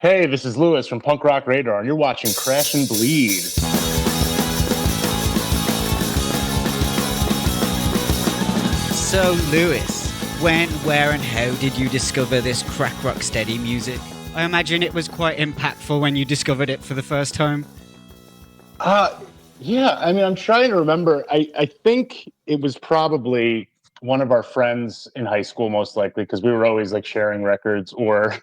Hey, this is Lewis from Punk Rock Radar, and you're watching Crash and Bleed. So, Lewis, when, where, and how did you discover this crack rock steady music? I imagine it was quite impactful when you discovered it for the first time. Yeah, I mean, I'm trying to remember. I think it was probably one of our friends in high school, most likely, because we were always like sharing records, or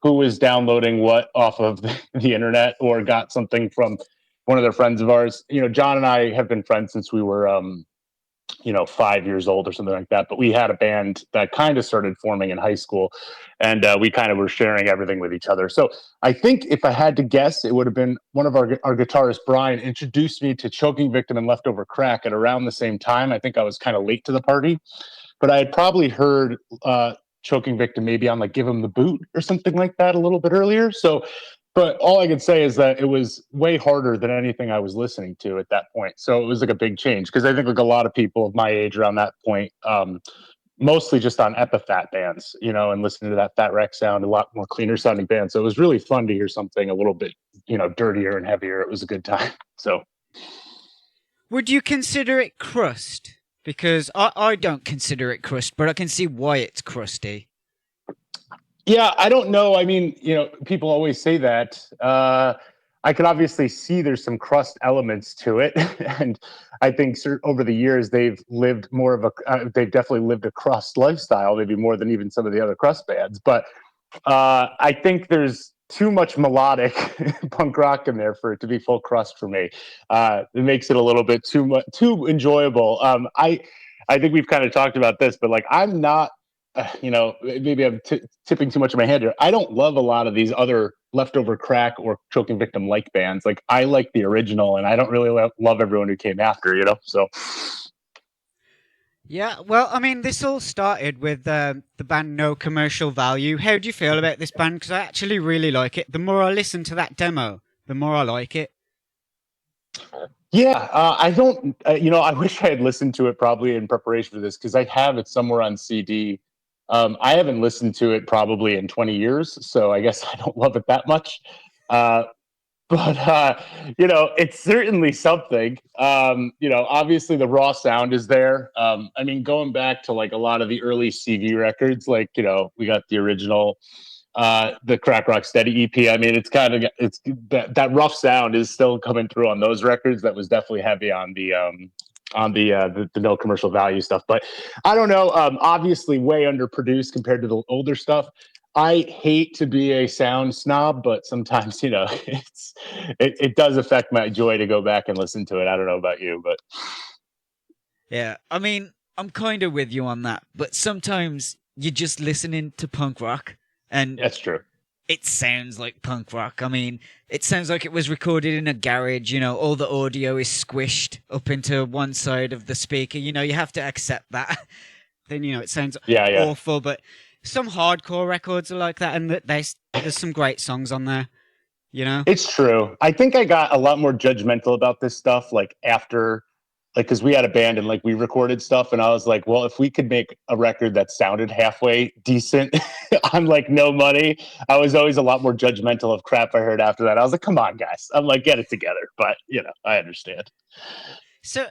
who was downloading what off of the internet, or got something from one of their friends of ours. You know, John and I have been friends since we were 5 years old or something like that. But we had a band that kind of started forming in high school, and we kind of were sharing everything with each other. So I think if I had to guess, it would have been one of our guitarist, Brian, introduced me to Choking Victim and Leftover Crack at around the same time. I think I was kind of late to the party, but I had probably heard Choking Victim maybe on like Give 'Em the Boot or something like that a little bit earlier. So but all I can say is that it was way harder than anything I was listening to at that point. So it was like a big change, because I think like a lot of people of my age around that point, mostly just on Epitaph bands, and listening to that Fat Wreck sound, a lot more cleaner sounding bands. So it was really fun to hear something a little bit, dirtier and heavier. It was a good time. So Would you consider it crust? Because I don't consider it crust, but I can see why it's crusty. yeah, I don't know. I mean, people always say that. I can obviously see there's some crust elements to it, and I think over the years they've lived more of they've definitely lived a crust lifestyle, maybe more than even some of the other crust bands. But I think there's too much melodic punk rock in there for it to be full crust for me. It makes it a little bit too enjoyable. I think we've kind of talked about this, but like I'm not. Maybe I'm tipping too much in my head here. I don't love a lot of these other Leftover Crack or Choking Victim like bands. Like I like the original, and I don't really love everyone who came after. So Yeah, well, I mean, this all started with the band No Commercial Value. How do you feel about this band? Because I actually really like it. The more I listen to that demo, the more I like it. yeah, I don't. I wish I had listened to it probably in preparation for this, because I have it somewhere on CD. I haven't listened to it probably in 20 years, so I guess I don't love it that much. But it's certainly something. Obviously the raw sound is there. I mean, going back to like a lot of the early CV records, like we got the original, the Crack Rock Steady EP. I mean, it's that rough sound is still coming through on those records. That was definitely heavy on the no commercial value stuff. But I don't know. Obviously, way underproduced compared to the older stuff. I hate to be a sound snob, but sometimes it does affect my joy to go back and listen to it. I don't know about you, but Yeah, I mean, I'm kind of with you on that, but sometimes you're just listening to punk rock, and that's true. it sounds like punk rock. I mean, it sounds like it was recorded in a garage. All the audio is squished up into one side of the speaker. You have to accept that. Then, it sounds awful, but some hardcore records are like that, and there's some great songs on there, It's true. I think I got a lot more judgmental about this stuff, like after, like, because we had a band and like we recorded stuff, and I was like, well, if we could make a record that sounded halfway decent on like no money, I was always a lot more judgmental of crap I heard after that. I was like, come on, guys. I'm like, get it together. But, I understand. So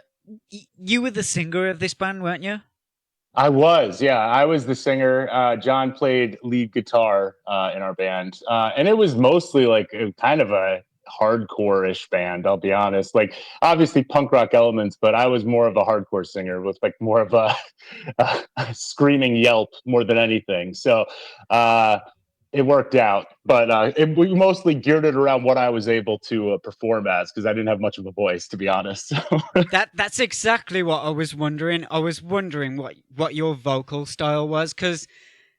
you were the singer of this band, weren't you? I was, yeah. I was the singer. John played lead guitar in our band. And it was mostly like kind of a hardcore-ish band, I'll be honest. Like, obviously punk rock elements, but I was more of a hardcore singer with like more of a screaming yelp more than anything. So it worked out. But we mostly geared it around what I was able to perform as, because I didn't have much of a voice, to be honest. That's exactly what I was wondering. I was wondering what your vocal style was, because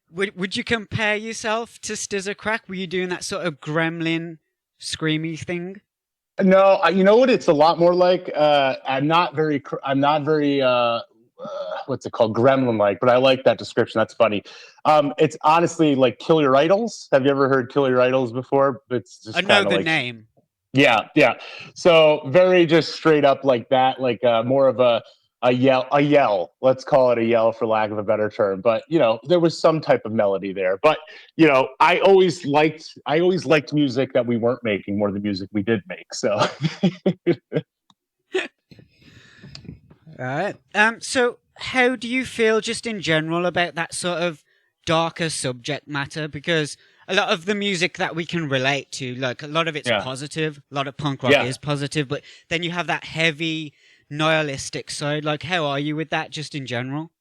would you compare yourself to Stizzer Crack? Were you doing that sort of gremlin, screamy thing? No, you know what? It's a lot more like I'm not very what's it called, gremlin-like, but I like that description. That's funny. It's honestly like Kill Your Idols. Have you ever heard Kill Your Idols before? It's just I know the like, name. Yeah. So very just straight up like that, like more of a a yell. Let's call it a yell for lack of a better term. But there was some type of melody there. But I always liked music that we weren't making more than music we did make. So All right. So how do you feel just in general about that sort of darker subject matter? Because a lot of the music that we can relate to, like a lot of it's yeah, positive, a lot of punk rock yeah. is positive, but then you have that heavy nihilistic side. Like, how are you with that just in general?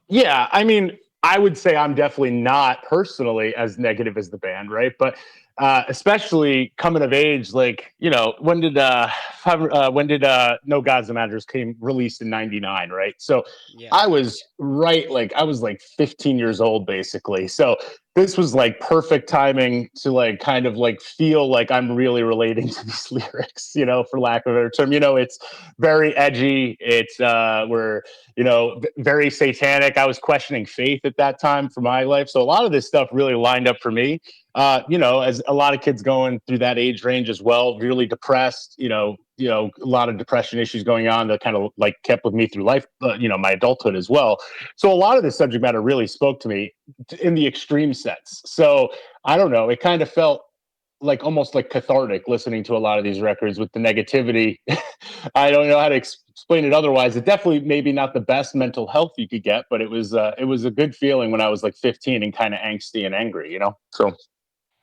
Yeah, I mean, I would say I'm definitely not personally as negative as the band, right? But especially coming of age, like, when did No Gods and Managers came released in '99, right? So Yeah. I was like 15 years old basically. So this was like perfect timing to like kind of like feel like I'm really relating to these lyrics, for lack of a better term. It's very edgy. It's we're very satanic. I was questioning faith at that time for my life. So a lot of this stuff really lined up for me. As a lot of kids going through that age range as well, really depressed, a lot of depression issues going on that kind of like kept with me through life, my adulthood as well. So a lot of this subject matter really spoke to me in the extreme sense. So I don't know, it kind of felt like almost like cathartic listening to a lot of these records with the negativity. I don't know how to explain it otherwise. It definitely maybe not the best mental health you could get, but it was a good feeling when I was like 15 and kind of angsty and angry. So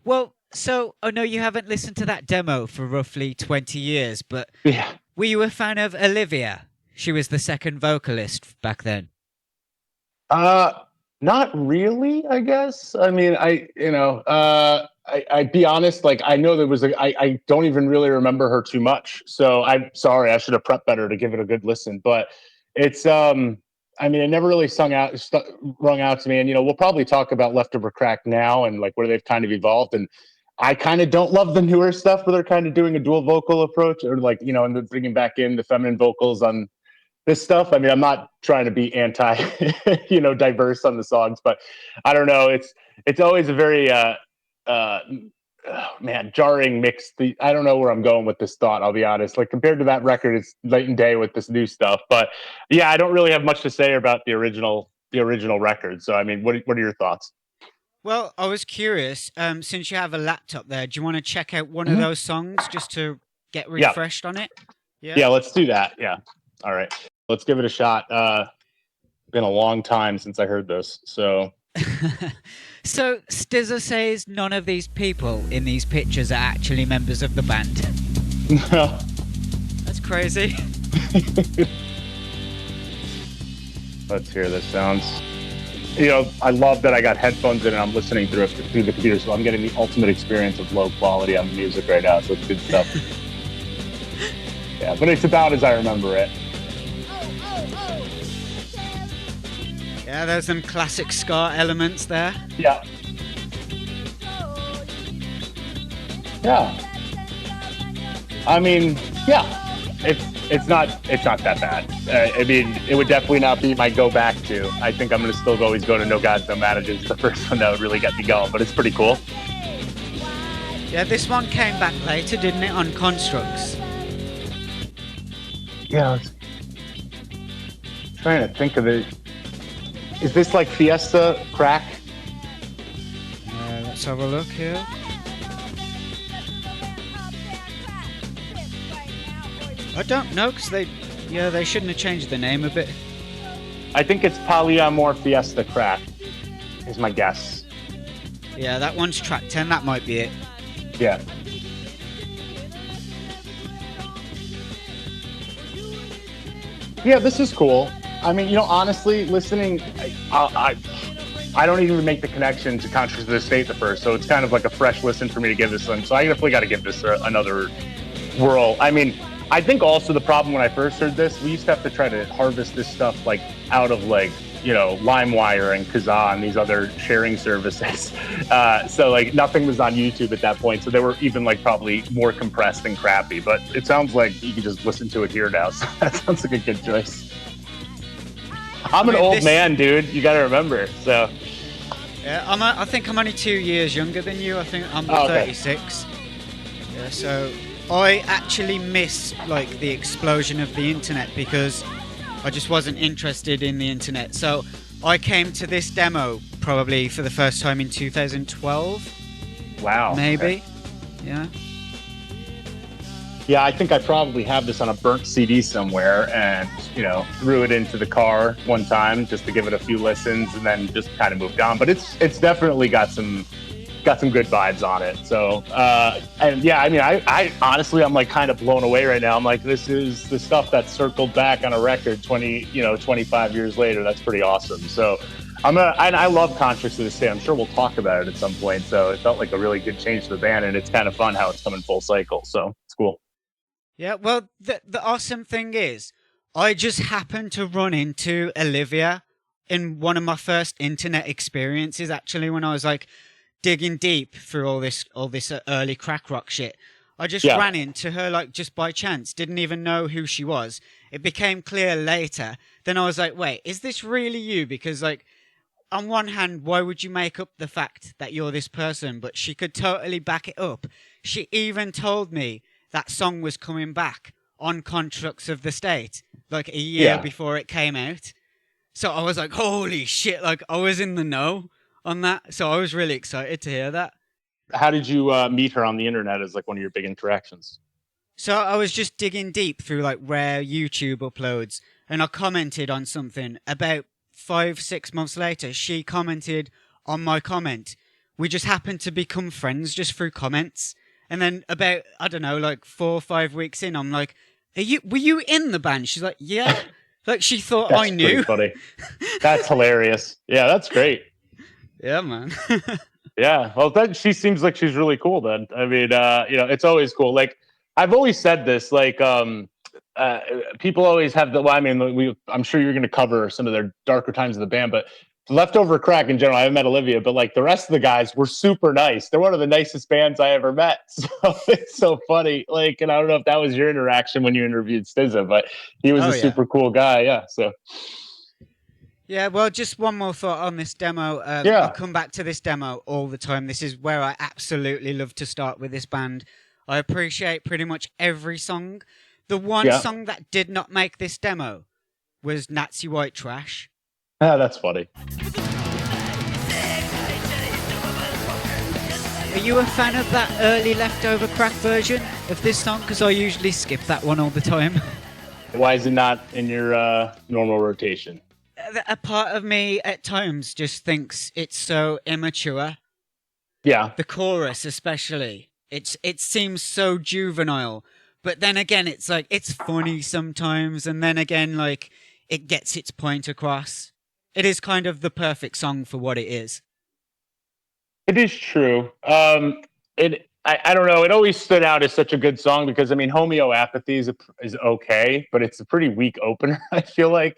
Well, so I know you haven't listened to that demo for roughly 20 years, but yeah. were you a fan of Olivia? She was the second vocalist back then. Uh, Not really, I guess. I mean, I'd be honest, like I know I don't even really remember her too much. So I'm sorry, I should have prepped better to give it a good listen. But it's I mean, it never really rung out to me. And we'll probably talk about Leftover Crack now and like where they've kind of evolved. And I kind of don't love the newer stuff where they're kind of doing a dual vocal approach or like, and they're bringing back in the feminine vocals on this stuff. I mean, I'm not trying to be anti, diverse on the songs, but I don't know. It's always a very, uh, man, jarring mix. I don't know where I'm going with this thought. I'll be honest. Like compared to that record, it's night and day with this new stuff. But yeah, I don't really have much to say about the original record. So I mean, what are your thoughts? Well, I was curious, since you have a laptop there, do you want to check out one of Mhm. those songs just to get Yeah, refreshed on it? Yeah. yeah. Let's do that. Yeah. All right. Let's give it a shot. Been a long time since I heard this. So So, Stizza says none of these people in these pictures are actually members of the band. That's crazy. let's hear this sounds. I love that I got headphones in and I'm listening through the computer, so I'm getting the ultimate experience of low quality on the music right now. So it's good stuff. Yeah, but it's about as I remember it. Yeah, there's some classic ska elements there. Yeah. Yeah. I mean, yeah. It's not that bad. I mean, it would definitely not be my go back to. I think I'm gonna still always go to No Gods No Managers. The first one that would really get me going, but it's pretty cool. Yeah, this one came back later, didn't it, on Constructs? Yeah. I was trying to think of it. Is this like Fiesta Crack? Let's have a look here. I don't know, because they shouldn't have changed the name a bit. I think it's Polyamor Fiesta Crack, is my guess. Yeah, that one's track 10, that might be it. Yeah. Yeah, this is cool. I mean, honestly, listening, I don't even make the connection to Conscious of the State the first, so it's kind of like a fresh listen for me to give this one. So I definitely got to give this another whirl. I mean, I think also the problem when I first heard this, we used to have to try to harvest this stuff like out of like, LimeWire and Kazaa and these other sharing services. So like nothing was on YouTube at that point. So they were even like probably more compressed and crappy, but it sounds like you can just listen to it here now. So that sounds like a good choice. I'm an old man, dude. You got to remember. So yeah, I think I'm only 2 years younger than you. I think I'm 36. Yeah, so I actually miss like the explosion of the internet because I just wasn't interested in the internet. So I came to this demo probably for the first time in 2012. Wow. Maybe. Okay. Yeah. Yeah, I think I probably have this on a burnt CD somewhere, and threw it into the car one time just to give it a few listens, and then just kind of moved on. But it's definitely got some good vibes on it. So and yeah, I mean, I honestly, I'm like kind of blown away right now. I'm like, this is the stuff that circled back on a record 25 years later. That's pretty awesome. So and I love Contracts to this day. I'm sure we'll talk about it at some point. So it felt like a really good change to the band, and it's kind of fun how it's coming full cycle. So it's cool. Yeah, well, the awesome thing is, I just happened to run into Olivia in one of my first internet experiences, actually, when I was like digging deep through all this early crack rock shit. I just ran into her like just by chance, didn't even know who she was. It became clear later. Then I was like, wait, is this really you? Because like, on one hand, why would you make up the fact that you're this person? But she could totally back it up. She even told me that song was coming back on Constructs of the State, like a year before it came out. So I was like, holy shit, like I was in the know on that. So I was really excited to hear that. How did you meet her on the internet as like one of your big interactions? So I was just digging deep through like rare YouTube uploads, and I commented on something. About 5-6 months later, she commented on my comment. We just happened to become friends just through comments. And then about, I don't know, like 4 or 5 weeks in, I'm like, were you in the band? She's like, yeah. Like she thought I knew. That's pretty funny. That's hilarious. Yeah, that's great. Yeah, man. Yeah. Well, she seems like she's really cool then. I mean, it's always cool. Like I've always said this, like, people always have I'm sure you're going to cover some of their darker times of the band, but Leftover Crack in general, I haven't met Olivia, but like the rest of the guys were super nice. They're one of the nicest bands I ever met. So it's so funny. Like, and I don't know if that was your interaction when you interviewed Stizza, but he was a super cool guy. Yeah. So. Yeah, well, just one more thought on this demo. I come back to this demo all the time. This is where I absolutely love to start with this band. I appreciate pretty much every song. The one song that did not make this demo was Nazi White Trash. Ah, that's funny. Are you a fan of that early Leftover Crack version of this song? Because I usually skip that one all the time. Why is it not in your normal rotation? A part of me at times just thinks it's so immature. Yeah. The chorus especially. It seems so juvenile. But then again, it's like, it's funny sometimes. And then again, like, it gets its point across. It is kind of the perfect song for what it is. It is true. I don't know. It always stood out as such a good song because, I mean, Homeopathy is okay, but it's a pretty weak opener, I feel like.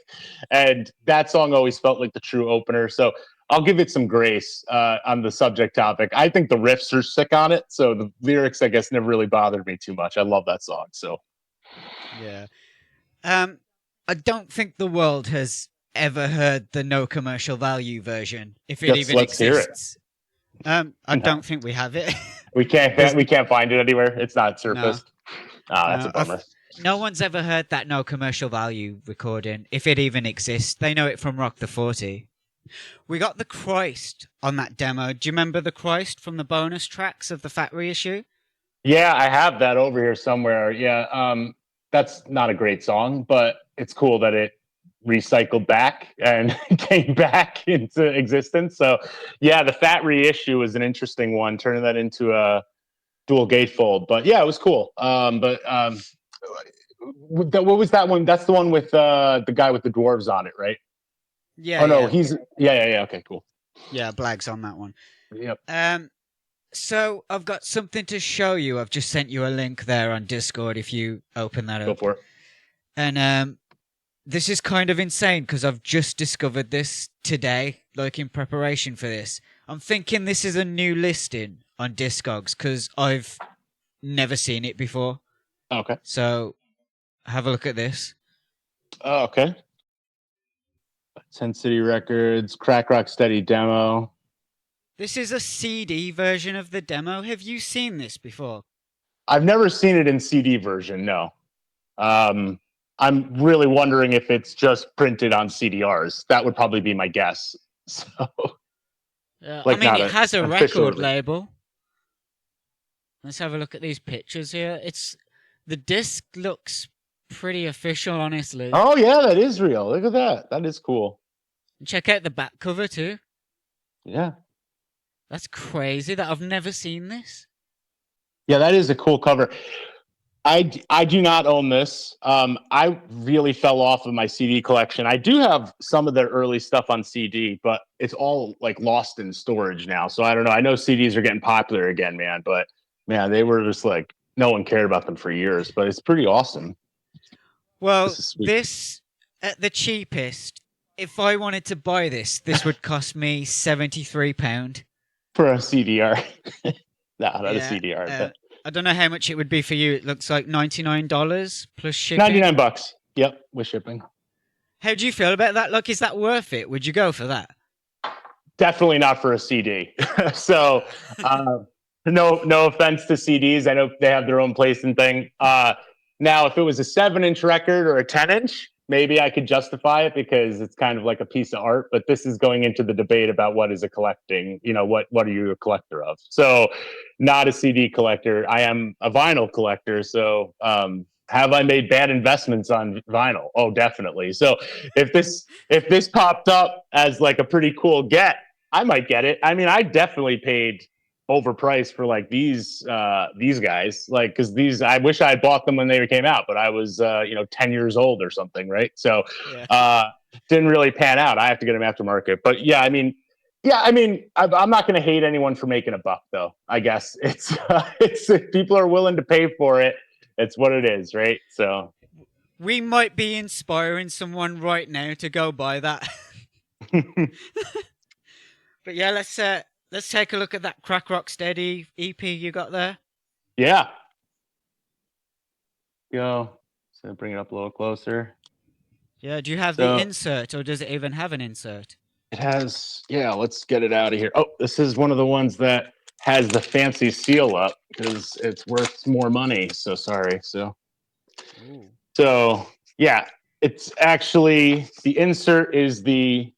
And that song always felt like the true opener. So I'll give it some grace on the subject topic. I think the riffs are sick on it. So the lyrics, I guess, never really bothered me too much. I love that song. So, yeah. I don't think the world has ever heard the no commercial value version, if it even exists. I don't think we have it. We can't find it anywhere. It's not surfaced. No. Oh, that's a bummer. No one's ever heard that no commercial value recording, if it even exists. They know it from Rock the 40. We got the Christ on that demo. Do you remember the Christ from the bonus tracks of the Fat Reissue? Yeah, I have that over here somewhere. Yeah, that's not a great song, but it's cool that it recycled back and came back into existence. So yeah, the Fat Reissue is an interesting one, turning that into a dual gatefold. But yeah, it was cool. What was that one? That's the one with the guy with the dwarves on it, right? Yeah. Oh no, he's yeah. Okay, cool. Yeah, Blag's on that one. Yep. So I've got something to show you. I've just sent you a link there on Discord if you open that up. Go for it. And this is kind of insane because I've just discovered this today, like in preparation for this. I'm thinking this is a new listing on Discogs because I've never seen it before. Okay. So have a look at this. Oh, okay. 10 City Records, Crack Rock Steady demo. This is a CD version of the demo. Have you seen this before? I've never seen it in CD version, no. I'm really wondering if it's just printed on CDRs. That would probably be my guess. So, I mean, it has a official record release. label. Let's have a look at these pictures here. The disc looks pretty official, honestly. Oh yeah, that is real. Look at that. That is cool. Check out the back cover too. Yeah. That's crazy that I've never seen this. Yeah, that is a cool cover. I do not own this. I really fell off of my CD collection. I do have some of their early stuff on CD, but it's all like lost in storage now. So I don't know. I know CDs are getting popular again, man, but man, they were just like no one cared about them for years, but it's pretty awesome. Well, this at the cheapest, if I wanted to buy this would cost me £73 for a CDR. No, not a Yeah, CDR. But I don't know how much it would be for you. It looks like $99 plus shipping. $99. Yep, with shipping. How do you feel about that? Like, is that worth it? Would you go for that? Definitely not for a CD. So, no offense to CDs. I know they have their own place and thing. Now, if it was a 7-inch record or a 10-inch, maybe I could justify it because it's kind of like a piece of art. But this is going into the debate about what is a collecting. You know, what are you a collector of? So, not a CD collector. I am a vinyl collector. So, have I made bad investments on vinyl? Oh, definitely. So, if this popped up as like a pretty cool get, I might get it. I mean, I definitely paid overpriced for like these guys, like, because these, I wish I had bought them when they came out, but I was 10 years old or something, right? So didn't really pan out. I have to get them aftermarket. But I'm not going to hate anyone for making a buck, though. I guess it's if people are willing to pay for it, it's what it is, right? So we might be inspiring someone right now to go buy that. But yeah, let's take a look at that Crack Rock Steady EP you got there. Yeah. Go. So bring it up a little closer. Yeah, do you have the insert, or does it even have an insert? It has, let's get it out of here. Oh, this is one of the ones that has the fancy seal up because it's worth more money. So sorry. So yeah, it's actually, the insert is the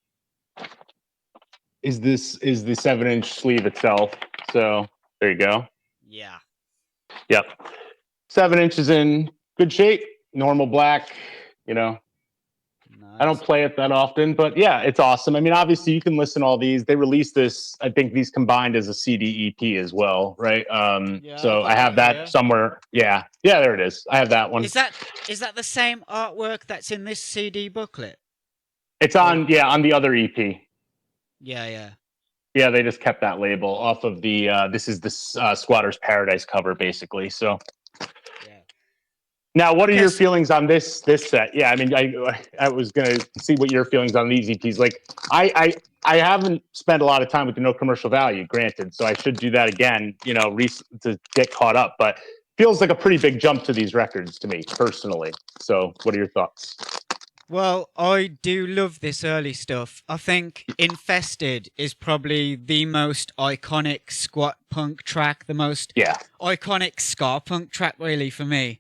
7-inch sleeve itself. So there you go. Yeah. Yep. 7 inches in good shape, normal black, Nice. I don't play it that often, but yeah, it's awesome. I mean, obviously you can listen to all these. They released this, I think these combined as a CD EP as well, right? So I have that somewhere. Yeah, there it is. I have that one. Is that the same artwork that's in this CD booklet? It's on the other EP. Yeah. Yeah, they just kept that label off of the this is the Squatter's Paradise cover, basically. So now, what are your feelings on this set? Yeah, I mean, I was gonna see what your feelings on these EPs. Like, I haven't spent a lot of time with the No Commercial Value, granted, so I should do that again, to get caught up. But feels like a pretty big jump to these records to me personally. So, what are your thoughts? Well, I do love this early stuff. I think Infested is probably the most iconic squat punk track, the most iconic ska punk track, really, for me.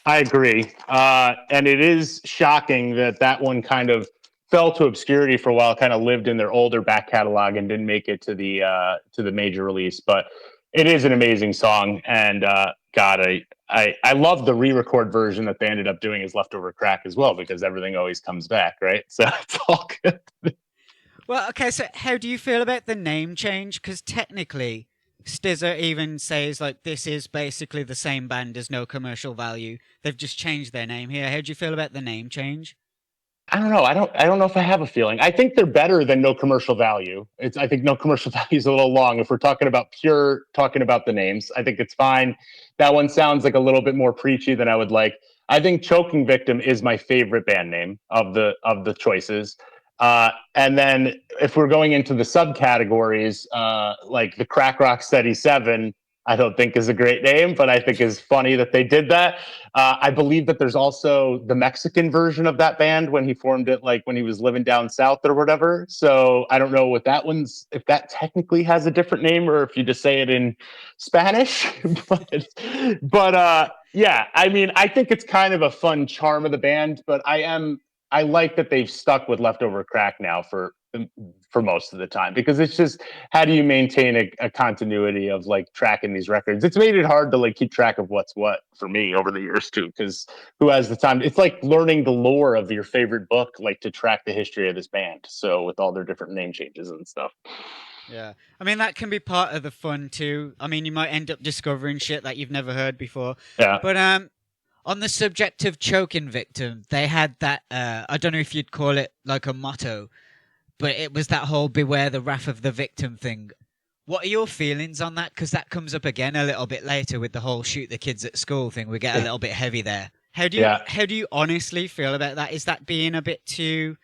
I agree. And it is shocking that one kind of fell to obscurity for a while, kind of lived in their older back catalog and didn't make it to the major release. But it is an amazing song. And God, I love the re-record version that they ended up doing as Leftover Crack as well, because everything always comes back, right? So it's all good. Well, okay, so how do you feel about the name change? Because technically, Stizzer even says, like, this is basically the same band as No Commercial Value. They've just changed their name here. How do you feel about the name change? I don't know. I don't know if I have a feeling. I think they're better than No Commercial Value. I think No Commercial Value is a little long. If we're talking about the names, I think it's fine. That one sounds like a little bit more preachy than I would like. I think Choking Victim is my favorite band name of the choices. And then if we're going into the subcategories, like the Crack Rock Steady 7, I don't think is a great name, but I think is funny that they did that. I believe that there's also the Mexican version of that band when he formed it, like when he was living down south or whatever. So I don't know what that one's, if that technically has a different name or if you just say it in Spanish. but yeah, I mean, I think it's kind of a fun charm of the band, but I like that they've stuck with Leftover Crack now for most of the time, because it's just, how do you maintain a continuity of like tracking these records? It's made it hard to like keep track of what's what for me over the years too, because who has the time? It's like learning the lore of your favorite book, like to track the history of this band. So with all their different name changes and stuff. Yeah. I mean, that can be part of the fun too. I mean, you might end up discovering shit that you've never heard before. Yeah. But on the subject of choking victim, they had that I don't know if you'd call it like a motto, but it was that whole beware the wrath of the victim thing. What are your feelings on that? Because that comes up again a little bit later with the whole shoot the kids at school thing. We get a little bit heavy there. Yeah. How do you honestly feel about that? Is that being a bit too,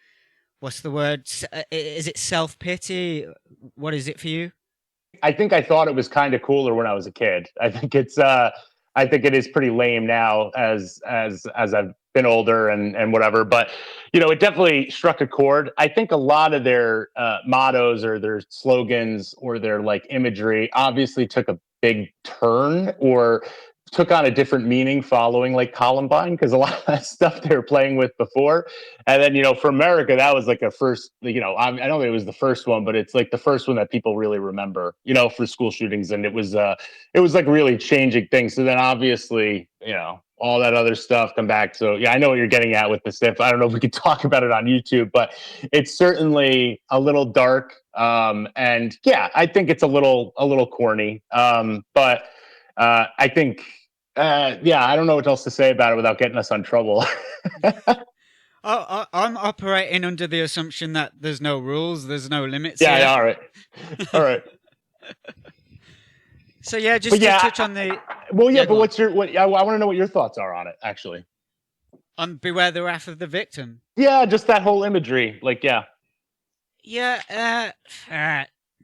what's the word? Is it self-pity? What is it for you? I think I thought it was kind of cooler when I was a kid. I think it is pretty lame now as I've been older and whatever. But it definitely struck a chord. I think a lot of their mottos or their slogans or their like imagery obviously took a big turn or took on a different meaning following like Columbine, because a lot of that stuff they were playing with before. And then, for America, that was like a first, I don't think it was the first one, but it's like the first one that people really remember, for school shootings. And it was like really changing things. So then obviously, all that other stuff come back. So yeah, I know what you're getting at with the stuff. I don't know if we could talk about it on YouTube, but it's certainly a little dark. And yeah, I think it's a little corny. But I think, yeah, I don't know what else to say about it without getting us on trouble. I'm operating under the assumption that there's no rules, there's no limits Yeah, here. yeah, all right. All right. So yeah, But just to touch on the well, yeah, Yeah, but go I want to know what your thoughts are on it, actually. on beware the wrath of the victim. Yeah, just that whole imagery. Like, yeah. Yeah,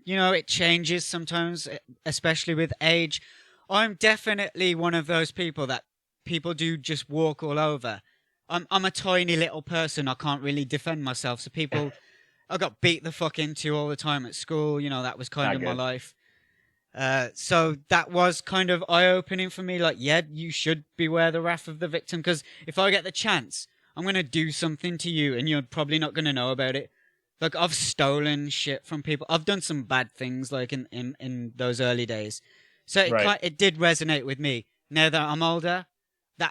it changes sometimes, especially with age. I'm definitely one of those people that people do just walk all over. I'm a tiny little person. I can't really defend myself. So I got beat the fuck into all the time at school. That was kind Not of my good. life. So that was kind of eye-opening for me. Like, yeah, you should beware the wrath of the victim, because if I get the chance, I'm going to do something to you and you're probably not going to know about it. Like, I've stolen shit from people. I've done some bad things, like, in those early days. So Right. it did resonate with me. Now that I'm older,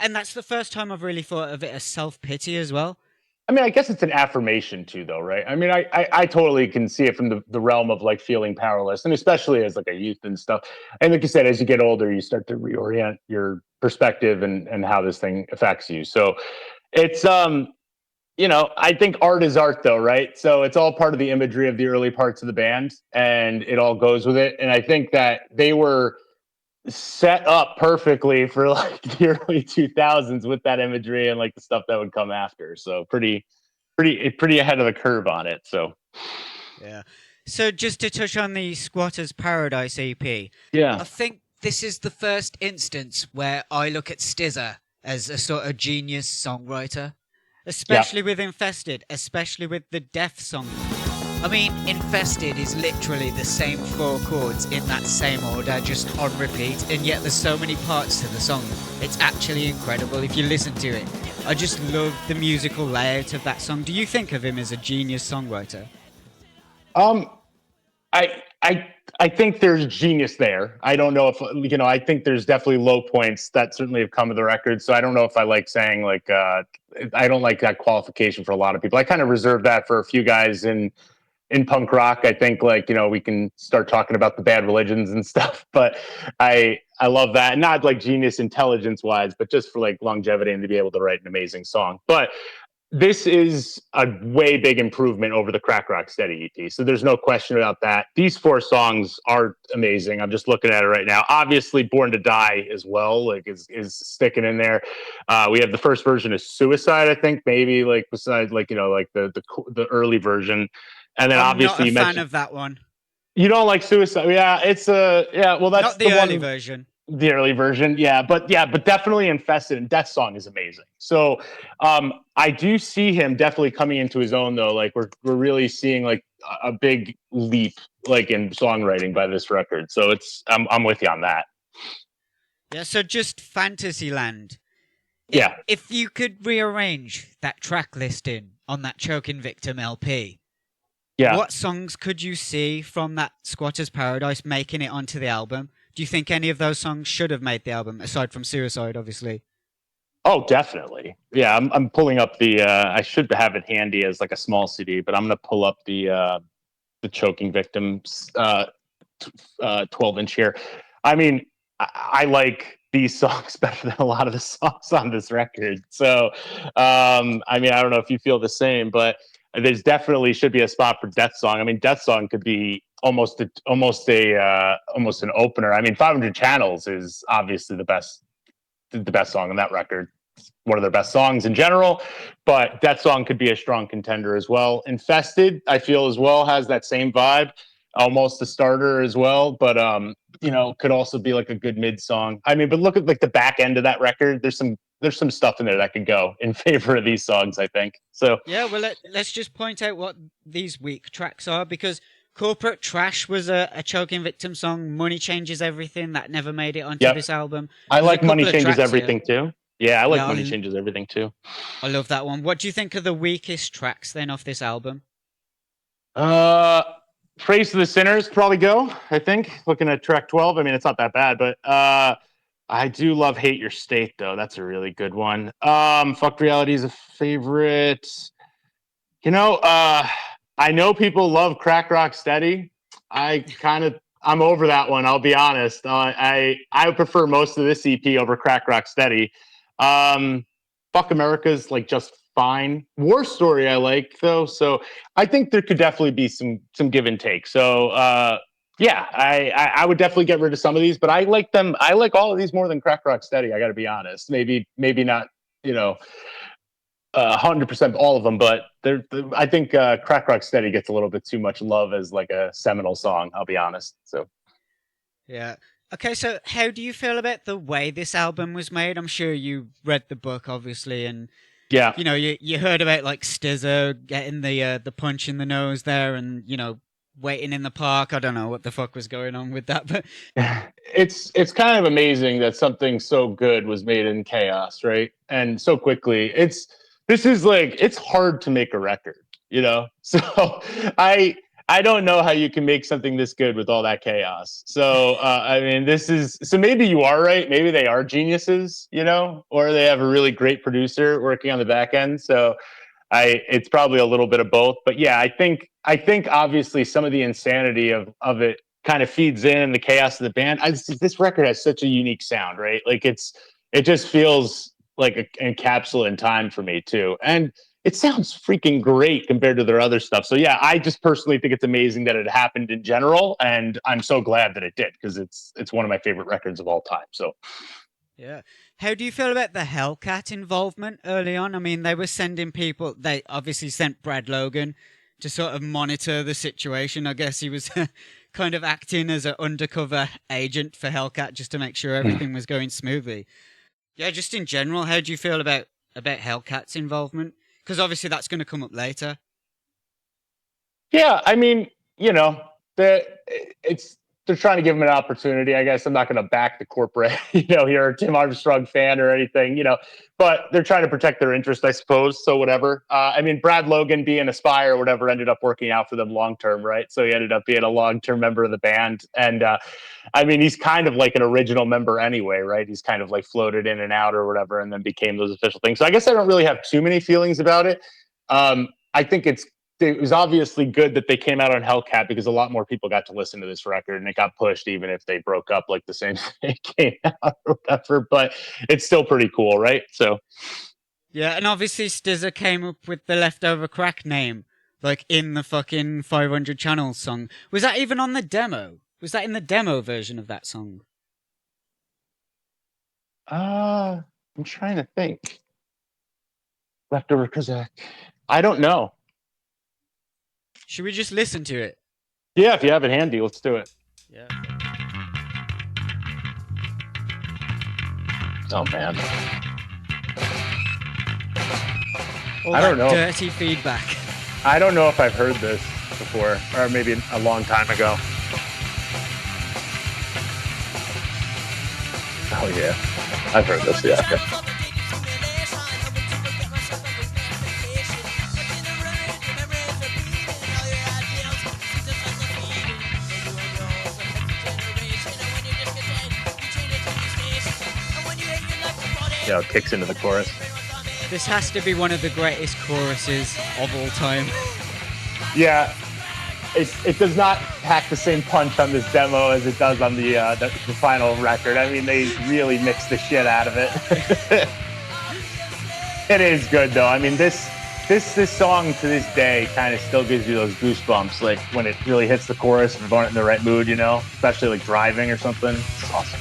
and that's the first time I've really thought of it as self-pity as well. I mean, I guess it's an affirmation too, though, right? I mean, I totally can see it from the realm of like feeling powerless, and especially as like a youth and stuff. And like you said, as you get older, you start to reorient your perspective and how this thing affects you. So it's I think art is art, though, right? So it's all part of the imagery of the early parts of the band, and it all goes with it. And I think that they were set up perfectly for like the early 2000s with that imagery and like the stuff that would come after. So pretty ahead of the curve on it. So Yeah. So just to touch on the Squatters Paradise EP, yeah. I think this is the first instance where I look at SZA as a sort of genius songwriter, Yeah. especially with Infested, especially with the Death song. I mean, Infested is literally the same four chords in that same order, just on repeat, and yet there's so many parts to the song. It's actually incredible if you listen to it. I just love the musical layout of that song. Do you think of him as a genius songwriter? Um, I think there's genius there. I don't know if I think there's definitely low points that certainly have come to the record. So I don't know if I like saying like I don't like that qualification for a lot of people. I kind of reserve that for a few guys in punk rock. I think like we can start talking about the Bad Religions and stuff, but I love that. Not like genius intelligence wise, but just for like longevity and to be able to write an amazing song. But this is a way big improvement over the Crack Rock Steady EP. So there's no question about that. These four songs are amazing. I'm just looking at it right now. Obviously, Born to Die as well, like is sticking in there. We have the first version of Suicide, I think, maybe like besides like like the early version, and then I'm not obviously a you fan mentioned. of that one. You don't like Suicide? Yeah, it's a yeah. Well, that's Not the the early one. version. The early version, but definitely Infested, and Death Song is amazing. So I do see him definitely coming into his own though. Like we're really seeing like a big leap like in songwriting by this record. So it's I'm with you on that. Yeah, so just Fantasyland. Yeah, If you could rearrange that track listing on that Choking Victim LP, yeah. what songs could you see from that Squatter's Paradise making it onto the album? Do you think any of those songs should have made the album, aside from Suicide, obviously? Oh, definitely. Yeah, I'm pulling up the. I should have it handy as like a small CD, but I'm gonna pull up the Choking Victims 12-inch here. I mean, I like these songs better than a lot of the songs on this record. So, I mean, I don't know if you feel the same, but there's definitely should be a spot for Death Song. I mean, Death Song could be almost an opener. I mean, 500 Channels is obviously the best song on that record. One of their best songs in general, but that song could be a strong contender as well. Infested, I feel as well has that same vibe, almost a starter as well, but could also be like a good mid song. I mean, but look at like the back end of that record. There's some stuff in there that could go in favor of these songs, I think. So Yeah, well, let's just point out what these weak tracks are because Corporate Trash was a Choking Victim song. Money Changes Everything, that never made it onto yep, this album. I There's a like Money couple of Changes tracks here. Everything too. Yeah, I like Yeah, Money Changes Everything too. I love that one. What do you think of the weakest tracks then off this album? Uh, Praise to the Sinners probably go. I think looking at track 12. I mean, it's not that bad, but I do love Hate Your State though. That's a really good one. Fuck Reality is a favorite. You know, I know people love Crack Rock Steady. I'm over that one. I'll be honest. I prefer most of this EP over Crack Rock Steady. Um, Fuck America's like just fine. War Story I like though, so I think there could definitely be some give and take. So yeah, I would definitely get rid of some of these, but I like them. I like all of these more than Crack Rock Steady. I got to be honest. Maybe not. You know, 100% all of them, but I think Crack Rock Steady gets a little bit too much love as like a seminal song. I'll be honest. So Yeah. Okay, so how do you feel about the way this album was made? I'm sure you read the book, obviously, and yeah, you heard about like Stizzo getting the punch in the nose there, and waiting in the park. I don't know what the fuck was going on with that, but it's kind of amazing that something so good was made in chaos, right? And so quickly. This is like it's hard to make a record, you know. So I I don't know how you can make something this good with all that chaos. So I mean, this is so maybe you are right. Maybe they are geniuses, you know, or they have a really great producer working on the back end. So it's probably a little bit of both, but yeah, I think obviously some of the insanity of it kind of feeds in the chaos of the band. This record has such a unique sound, right? Like it just feels like a capsule in time for me too, and it sounds freaking great compared to their other stuff. So yeah, I just personally think it's amazing that it happened in general, and I'm so glad that it did because it's one of my favorite records of all time. So yeah. How do you feel about the Hellcat involvement early on? I mean, they were sending people. They obviously sent Brad Logan to sort of monitor the situation. I guess he was kind of acting as an undercover agent for Hellcat just to make sure everything was going smoothly. Yeah, just in general, how do you feel about Hellcat's involvement? Because obviously that's going to come up later. yeah, I mean, you know, it's they're trying to give him an opportunity. I guess I'm not going to back the corporate, you're a Tim Armstrong fan or anything, but they're trying to protect their interest, I suppose. So whatever. I mean, Brad Logan being a spy or whatever ended up working out for them long term, right? So he ended up being a long term member of the band, and I mean, he's kind of like an original member anyway, right? He's kind of like floated in and out or whatever, and then became those official things. So I guess I don't really have too many feelings about it. I think it was obviously good that they came out on Hellcat because a lot more people got to listen to this record and it got pushed even if they broke up like the same day it came out or whatever. But it's still pretty cool, right? So Yeah, and obviously Stizza came up with the Leftover Crack name, like in the fucking 500 Channels song. Was that even on the demo? Was that in the demo version of that song? I'm trying to think. Leftover Kazakh. I don't know. Should we just listen to it? Yeah, if you have it handy, let's do it. Yeah. Oh man. All I don't know. Dirty feedback. I don't know if I've heard this before, or maybe a long time ago. Oh yeah, I've heard this. Yeah. Okay. Yeah, it kicks into the chorus. This has to be one of the greatest choruses of all time. Yeah, it does not pack the same punch on this demo as it does on the final record. I mean, they really mixed the shit out of it. It is good though. I mean, this song to this day kind of still gives you those goosebumps, like when it really hits the chorus if you aren't in the right mood, you know, especially like driving or something. It's awesome.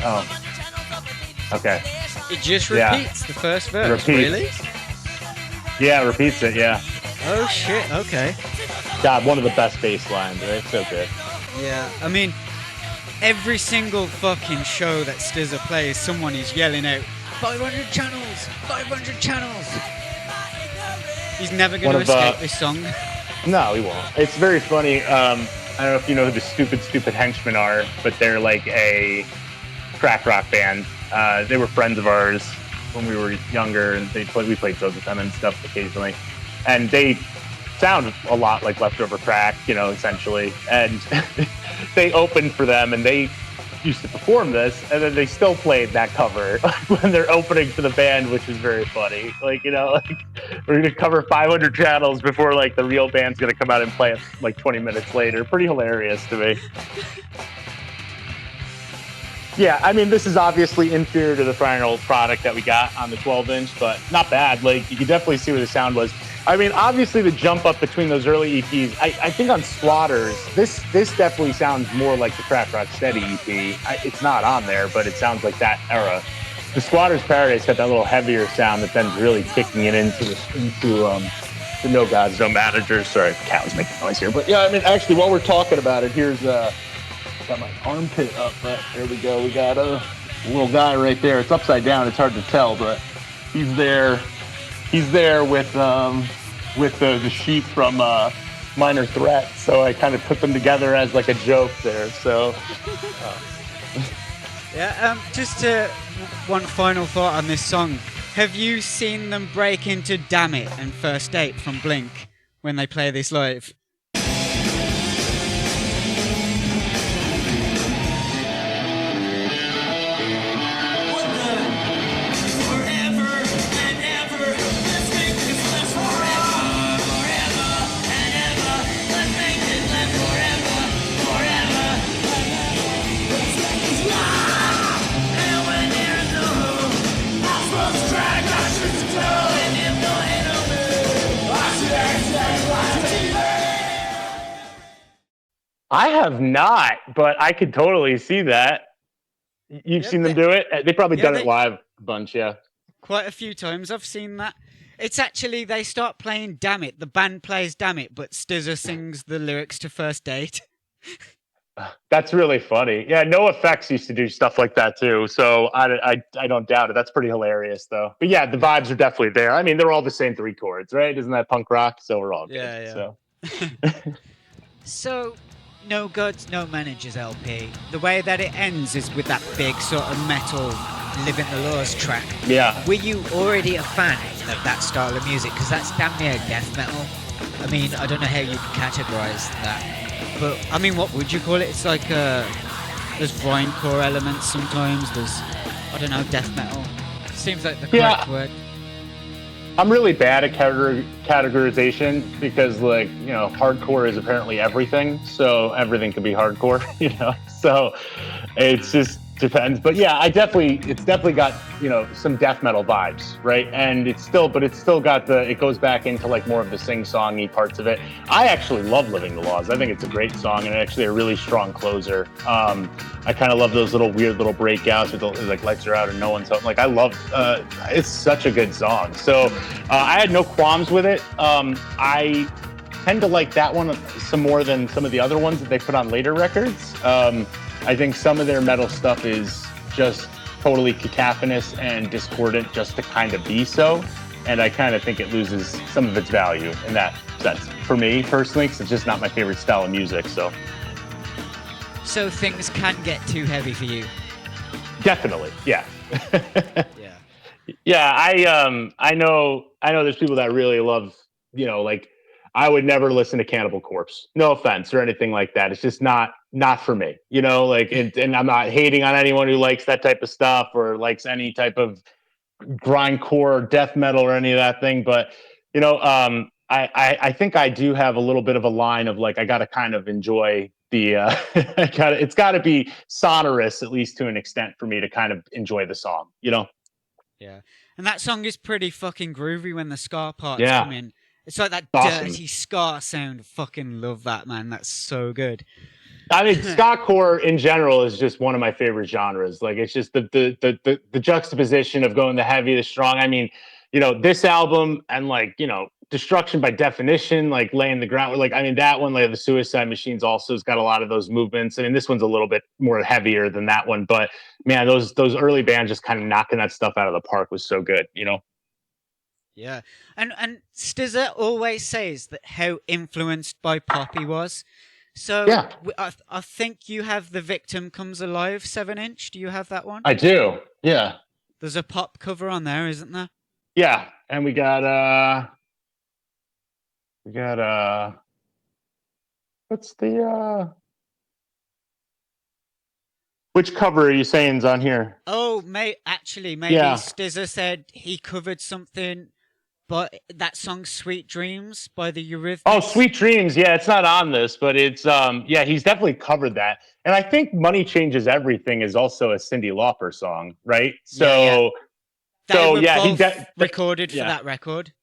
Oh, okay. It just repeats the first verse. Really? Yeah, it repeats it. Yeah. Oh shit. Okay. God, one of the best bass lines, right? So good. Yeah. I mean, every single fucking show that Stizza plays, someone is yelling out 500 channels, 500 channels. He's never going to escape this song. No, he won't. It's very funny. I don't know if you know who the Stupid Henchmen are, but they're like a crack rock band. They were friends of ours when we were younger, and we played shows with them and stuff occasionally. And they sound a lot like Leftover Crack, you know, essentially. And they opened for them, and they used to perform this, and then they still played that cover when they're opening for the band, which is very funny. Like, you know, like we're gonna cover 500 channels before like the real band's gonna come out and play it like 20 minutes later. Pretty hilarious to me. Yeah, I mean, this is obviously inferior to the final product that we got on the 12-inch, but not bad. Like, you can definitely see where the sound was. I mean, obviously the jump up between those early EPs, I think on Slaughters, this definitely sounds more like the Crack Rock Steady EP. It's not on there, but it sounds like that era. The Squatter's Paradise got that little heavier sound that then's really kicking it into the No Gods, No Managers. Sorry, the cat was making noise here. But yeah, I mean, actually, while we're talking about it, here's got my armpit up, but there we go. We got a little guy right there. It's upside down. It's hard to tell, but he's there. He's there with the sheep from Minor Threat. So I kind of put them together as like a joke there. So yeah. Just one final thought on this song. Have you seen them break into "Damn It" and "First Date" from Blink when they play this live? I have not, but I could totally see that. You've seen them do it? They probably done it live a bunch, yeah. Quite a few times I've seen that. It's actually, they start playing Damn It. The band plays Damn It, but Stizza sings the lyrics to First Date. That's really funny. Yeah, NoFX used to do stuff like that too, so I don't doubt it. That's pretty hilarious, though. But yeah, the vibes are definitely there. I mean, they're all the same 3 chords, right? Isn't that punk rock? So we're all good. Yeah. So. So, No Gods, No Managers LP, the way that it ends is with that big sort of metal Living the Laws track. Yeah. Were you already a fan of that style of music? Because that's damn near death metal. I mean, I don't know how you categorize that. But, I mean, what would you call it? It's like, there's grindcore elements sometimes, there's, I don't know, death metal. Seems like the correct word. I'm really bad at categorization because, like, you know, hardcore is apparently everything, so everything can be hardcore, you know? So it's just, Depends, but yeah, it's definitely got, some death metal vibes, right? And but it's still got it goes back into like more of the sing-songy parts of it. I actually love Living the Laws. I think it's a great song and actually a really strong closer. I kind of love those weird little breakouts with like lights are out and no one's home. Like I love, it's such a good song. So I had no qualms with it. I tend to like that one some more than some of the other ones that they put on later records. I think some of their metal stuff is just totally cacophonous and discordant just to kind of be so. And I kind of think it loses some of its value in that sense. For me, personally, because it's just not my favorite style of music. So things can get too heavy for you? Definitely, yeah. Yeah. Yeah, I know there's people that really love, like, I would never listen to Cannibal Corpse. No offense or anything like that. It's just not for me, like, and I'm not hating on anyone who likes that type of stuff or likes any type of grindcore, death metal or any of that thing. But, I think I do have a little bit of a line of like, I got to kind of enjoy the, it's got to be sonorous, at least to an extent for me to kind of enjoy the song, Yeah. And that song is pretty fucking groovy when the ska parts Yeah. come in. It's like that Awesome. dirty ska sound. Fucking love that, man. That's so good. I mean, ska-core in general is just one of my favorite genres. Like, it's just the juxtaposition of going the heavy, the strong. I mean, this album and like, Destruction by Definition, like laying the ground. Like, I mean, that one, like the Suicide Machines, also has got a lot of those movements. I mean, this one's a little bit more heavier than that one, but man, those early bands just kind of knocking that stuff out of the park was so good. Yeah. And Stizza always says that how influenced by pop he was. So Yeah. I think you have The Victim Comes Alive 7-inch. Do you have that one? I do. Yeah. There's a pop cover on there, isn't there? Yeah. And we got what's the which cover are you saying is on here? Oh, maybe Yeah. Stizza said he covered something, but that song "Sweet Dreams" by the Eurythmics. Oh, Sweet Dreams. Yeah, it's not on this, but it's yeah, he's definitely covered that. And I think Money Changes Everything is also a Cyndi Lauper song, right? So They were yeah, both recorded for that record.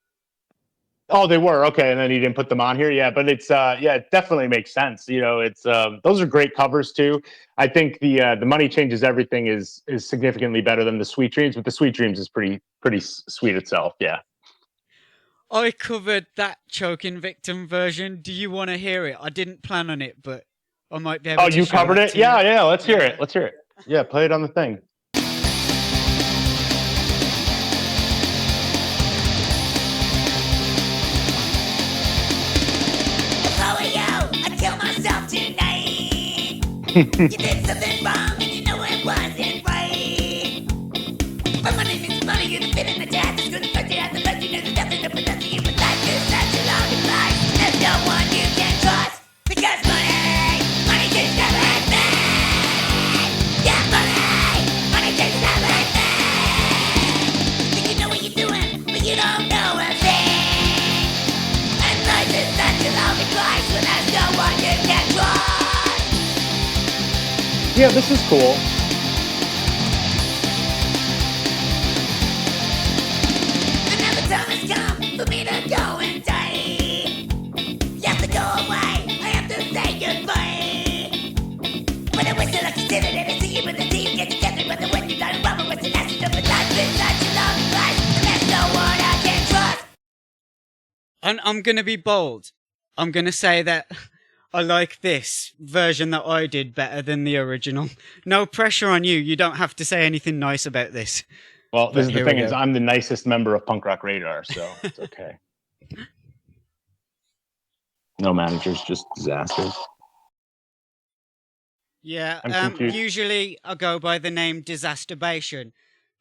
Oh, they were. Okay, and then he didn't put them on here. Yeah, but it's yeah, it definitely makes sense. It's those are great covers too. I think the Money Changes Everything is significantly better than the Sweet Dreams, but the Sweet Dreams is pretty sweet itself. Yeah. I covered that Choking Victim version. Do you want to hear it? I didn't plan on it, but I might be able to. Oh, you covered it? Yeah. Let's hear it. Let's hear it. Yeah, play it on the thing. You did something wrong and you know it wasn't right. But money means money, you're the fit in the jazz. It's gonna touch you at the best. You know there's nothing to protect you, but life is such a long life. There's no one you can trust because money takes everything. Yeah, money takes everything. Think you know what you're doing, but you don't know a thing. And life is such a long life when there's no one you can trust. Yeah, this is cool. Another time has come for me to go and die. You have to go away, I have to say goodbye. When I whistle, I consider it a team, but the team gets together. But the when you got a rubber, what's the last of the life is such a long life, and there's no one I can trust. And I'm gonna be bold. I'm gonna say that I like this version that I did better than the original. No pressure on you. You don't have to say anything nice about this. Well, this is the thing is I'm the nicest member of Punk Rock Radar, so it's okay. No managers, just disasters. Yeah, usually I go by the name Disasterbation,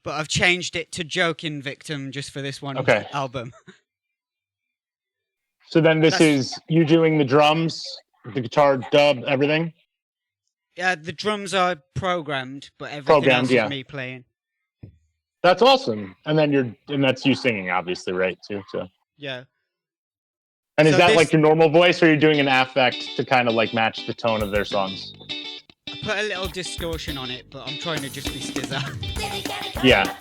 but I've changed it to Joking Victim just for this one album. So then this is you doing the drums, the guitar, dub, everything? Yeah, the drums are programmed, but everything else is me playing. That's awesome. And then that's you singing, obviously, right? Too. So yeah. And is that like your normal voice, or are you doing an affect to kind of like match the tone of their songs? put a little distortion on it, but I'm trying to just be stizzer. Yeah,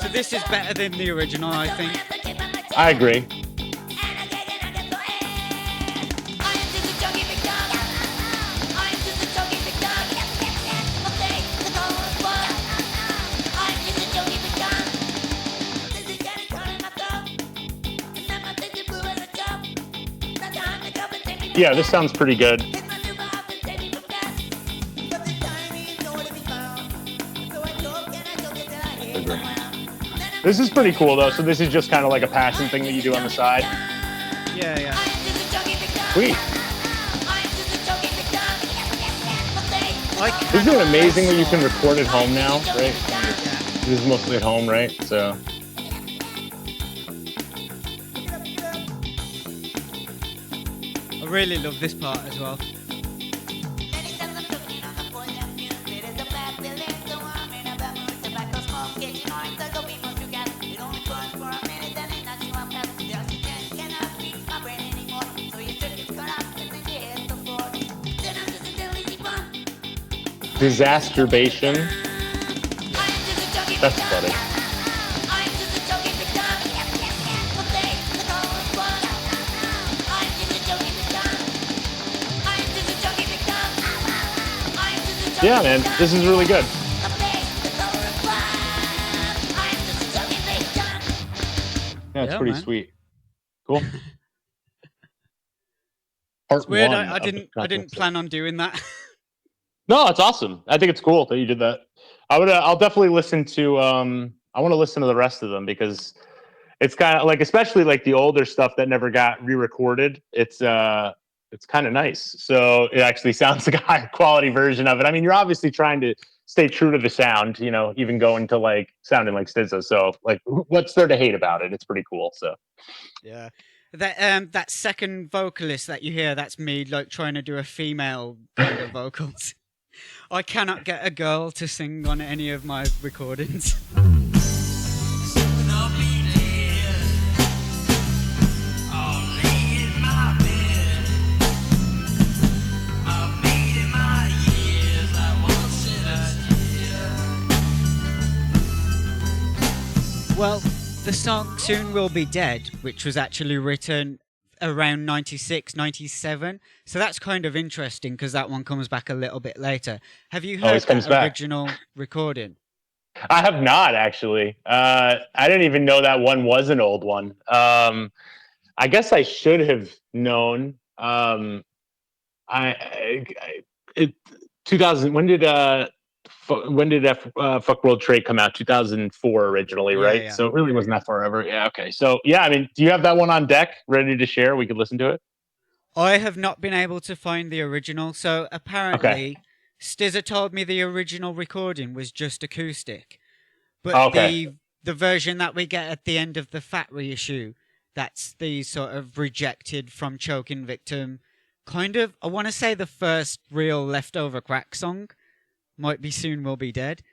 So this is better than the original, I think. I agree. Yeah, this sounds pretty good. This is pretty cool though. So this is just kind of like a passion thing that you do on the side. Yeah. Sweet. I Isn't it cannot amazing that you guess can record at home now, right? Yeah. This is mostly at home, right? So I really love this part as well. disasturbation. That's funny. Yeah, man, this is really good. Yeah, it's Yeah, pretty man. sweet. Cool. Part It's weird. one I of the didn't Conference. plan on doing that. No, it's awesome. I think it's cool that you did that. I'll definitely listen to. I want to listen to the rest of them because it's kind of like, especially like the older stuff that never got re-recorded. It's kind of nice. So it actually sounds like a higher quality version of it. I mean, you're obviously trying to stay true to the sound, you know, even going to like sounding like SZA. So like, what's there to hate about it? It's pretty cool. So Yeah. That second vocalist that you hear, that's me like trying to do a female kind of vocals. I cannot get a girl to sing on any of my recordings. Well, the song Soon Will Be Dead, which was actually written around 96, 97. So that's kind of interesting because that one comes back a little bit later. Have you heard Always comes that back. original recording? I have not actually. I didn't even know that one was an old one. I guess I should have known. It 2000. When did Fuck World Trade come out? 2004 originally, Yeah, right? yeah. So it really wasn't that far ever. Yeah. Okay. So yeah, I mean, do you have that one on deck, ready to share? We could listen to it. I have not been able to find the original. So apparently, Stizza told me the original recording was just acoustic. But Okay. the version that we get at the end of the Fat reissue, that's the sort of rejected From Choking Victim, kind of, I want to say the first real Leftover Crack song. Might be Soon Will Be Dead.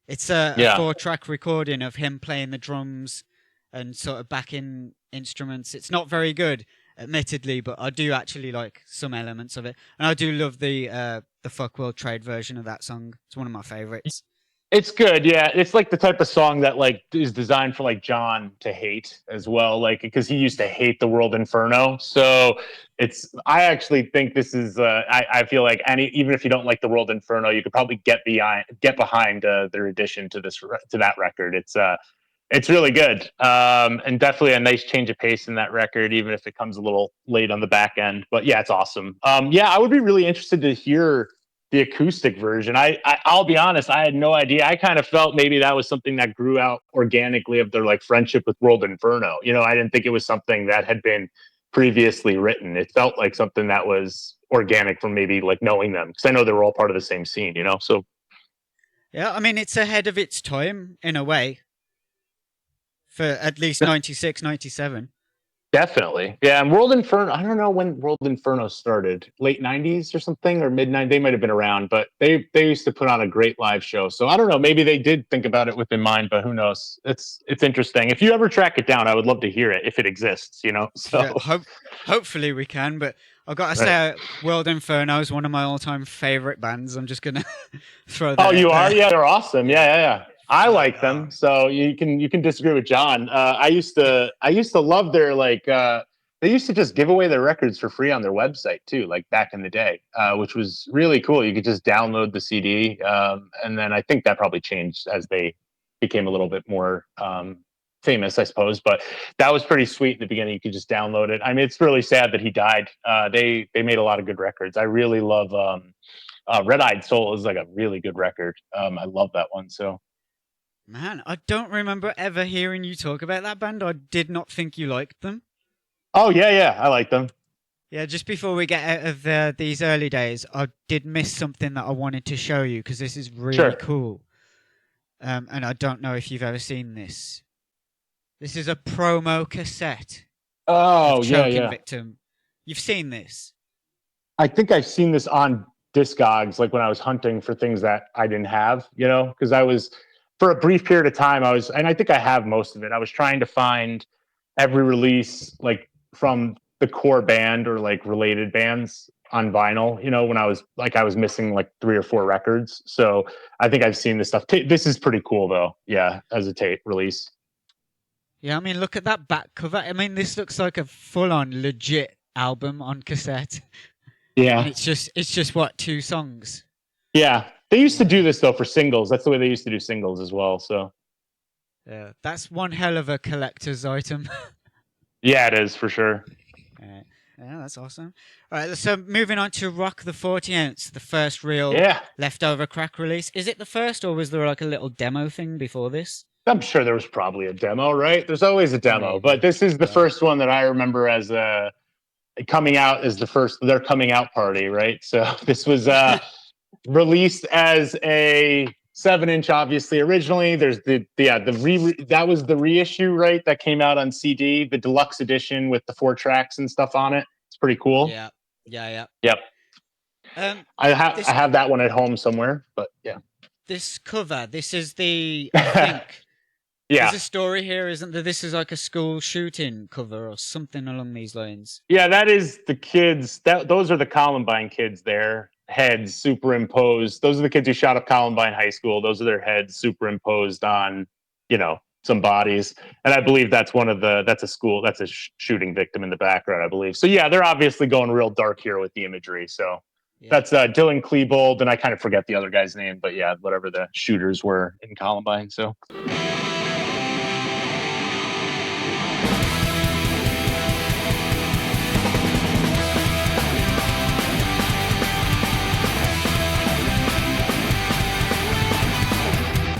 It's a Yeah. 4-track recording of him playing the drums and sort of backing instruments. It's not very good, admittedly, but I do actually like some elements of it, and I do love the Fuck World Trade version of that song. It's one of my favorites. It's good, yeah. It's like the type of song that like is designed for like John to hate as well, like because he used to hate the World Inferno. So I actually think this is. I feel like even if you don't like the World Inferno, you could probably get behind their addition to that record. It's really good, and definitely a nice change of pace in that record, even if it comes a little late on the back end. But yeah, it's awesome. Yeah, I would be really interested to hear the acoustic version. I'll be honest, I had no idea. I kind of felt maybe that was something that grew out organically of their like friendship with World Inferno. You know, I didn't think it was something that had been previously written. It felt like something that was organic from maybe like knowing them, because I know they were all part of the same scene, you know? So Yeah, I mean, it's ahead of its time in a way. For at least 96, 97. Definitely. Yeah, and World Inferno, I don't know when World Inferno started. Late 90s or something, or mid 90s. They might have been around, but they used to put on a great live show. So I don't know, maybe they did think about it within mind, but who knows? It's interesting. If you ever track it down, I would love to hear it if it exists, you know. So Yeah, hopefully we can, but I've got to Right. say World Inferno is one of my all-time favorite bands. I'm just going to throw that Oh, out you are? there. Yeah, they're awesome. Yeah. I Fuck, like them, so you can disagree with John. I used to love their like they used to just give away their records for free on their website too, like back in the day, which was really cool. You could just download the CD, and then I think that probably changed as they became a little bit more famous, I suppose. But that was pretty sweet in the beginning. You could just download it. I mean, it's really sad that he died. They made a lot of good records. I really love. Red Eyed Soul is like a really good record. I love that one. So Man, I don't remember ever hearing you talk about that band. I did not think you liked them. oh yeah, I like them. Yeah, just before we get out of these early days, I did miss something that I wanted to show you because this is really Sure. cool. And I don't know if you've ever seen this. This is a promo cassette Oh of yeah, Choking yeah. Victim. You've seen this? I think I've seen this on Discogs, like when I was hunting for things that I didn't have, you know, because I was for a brief period of time, and I think I have most of it. I was trying to find every release like from the core band or like related bands on vinyl, you know, when I was missing like 3 or 4 records. So I think I've seen this stuff. This is pretty cool though. Yeah, as a tape release. Yeah, I mean, look at that back cover. I mean, this looks like a full-on legit album on cassette, and Yeah. it's just what, 2 songs? Yeah. They used to do this though for singles. That's the way they used to do singles as well. So Yeah, that's one hell of a collector's item. yeah, it is for sure. Yeah, that's awesome. All right, so moving on to Rock the 40 Ounce, the first real Yeah. leftover crack release. Is it the first, or was there like a little demo thing before this? I'm sure there was probably a demo, right? There's always a demo, Maybe. but this is the Yeah. first one that I remember as coming out as their coming out party, right? So this was released as a 7-inch, obviously originally. There's that was the reissue, right? That came out on CD, the deluxe edition with the 4 tracks and stuff on it. It's pretty cool. Yeah. Yep. I This have that one at home somewhere, but yeah. this cover, this is the I think Yeah. there's a story here, isn't there? This is like a school shooting cover or something along these lines. Yeah, that is the kids. Those are the Columbine kids. Their heads superimposed. Those are the kids who shot up Columbine High School. Those are their heads superimposed on, you know, some bodies. And I believe that's that's a school. That's a shooting victim in the background, I believe. So yeah, they're obviously going real dark here with the imagery. So Yeah. that's Dylan Klebold, and I kind of forget the other guy's name, but yeah, whatever the shooters were in Columbine. So.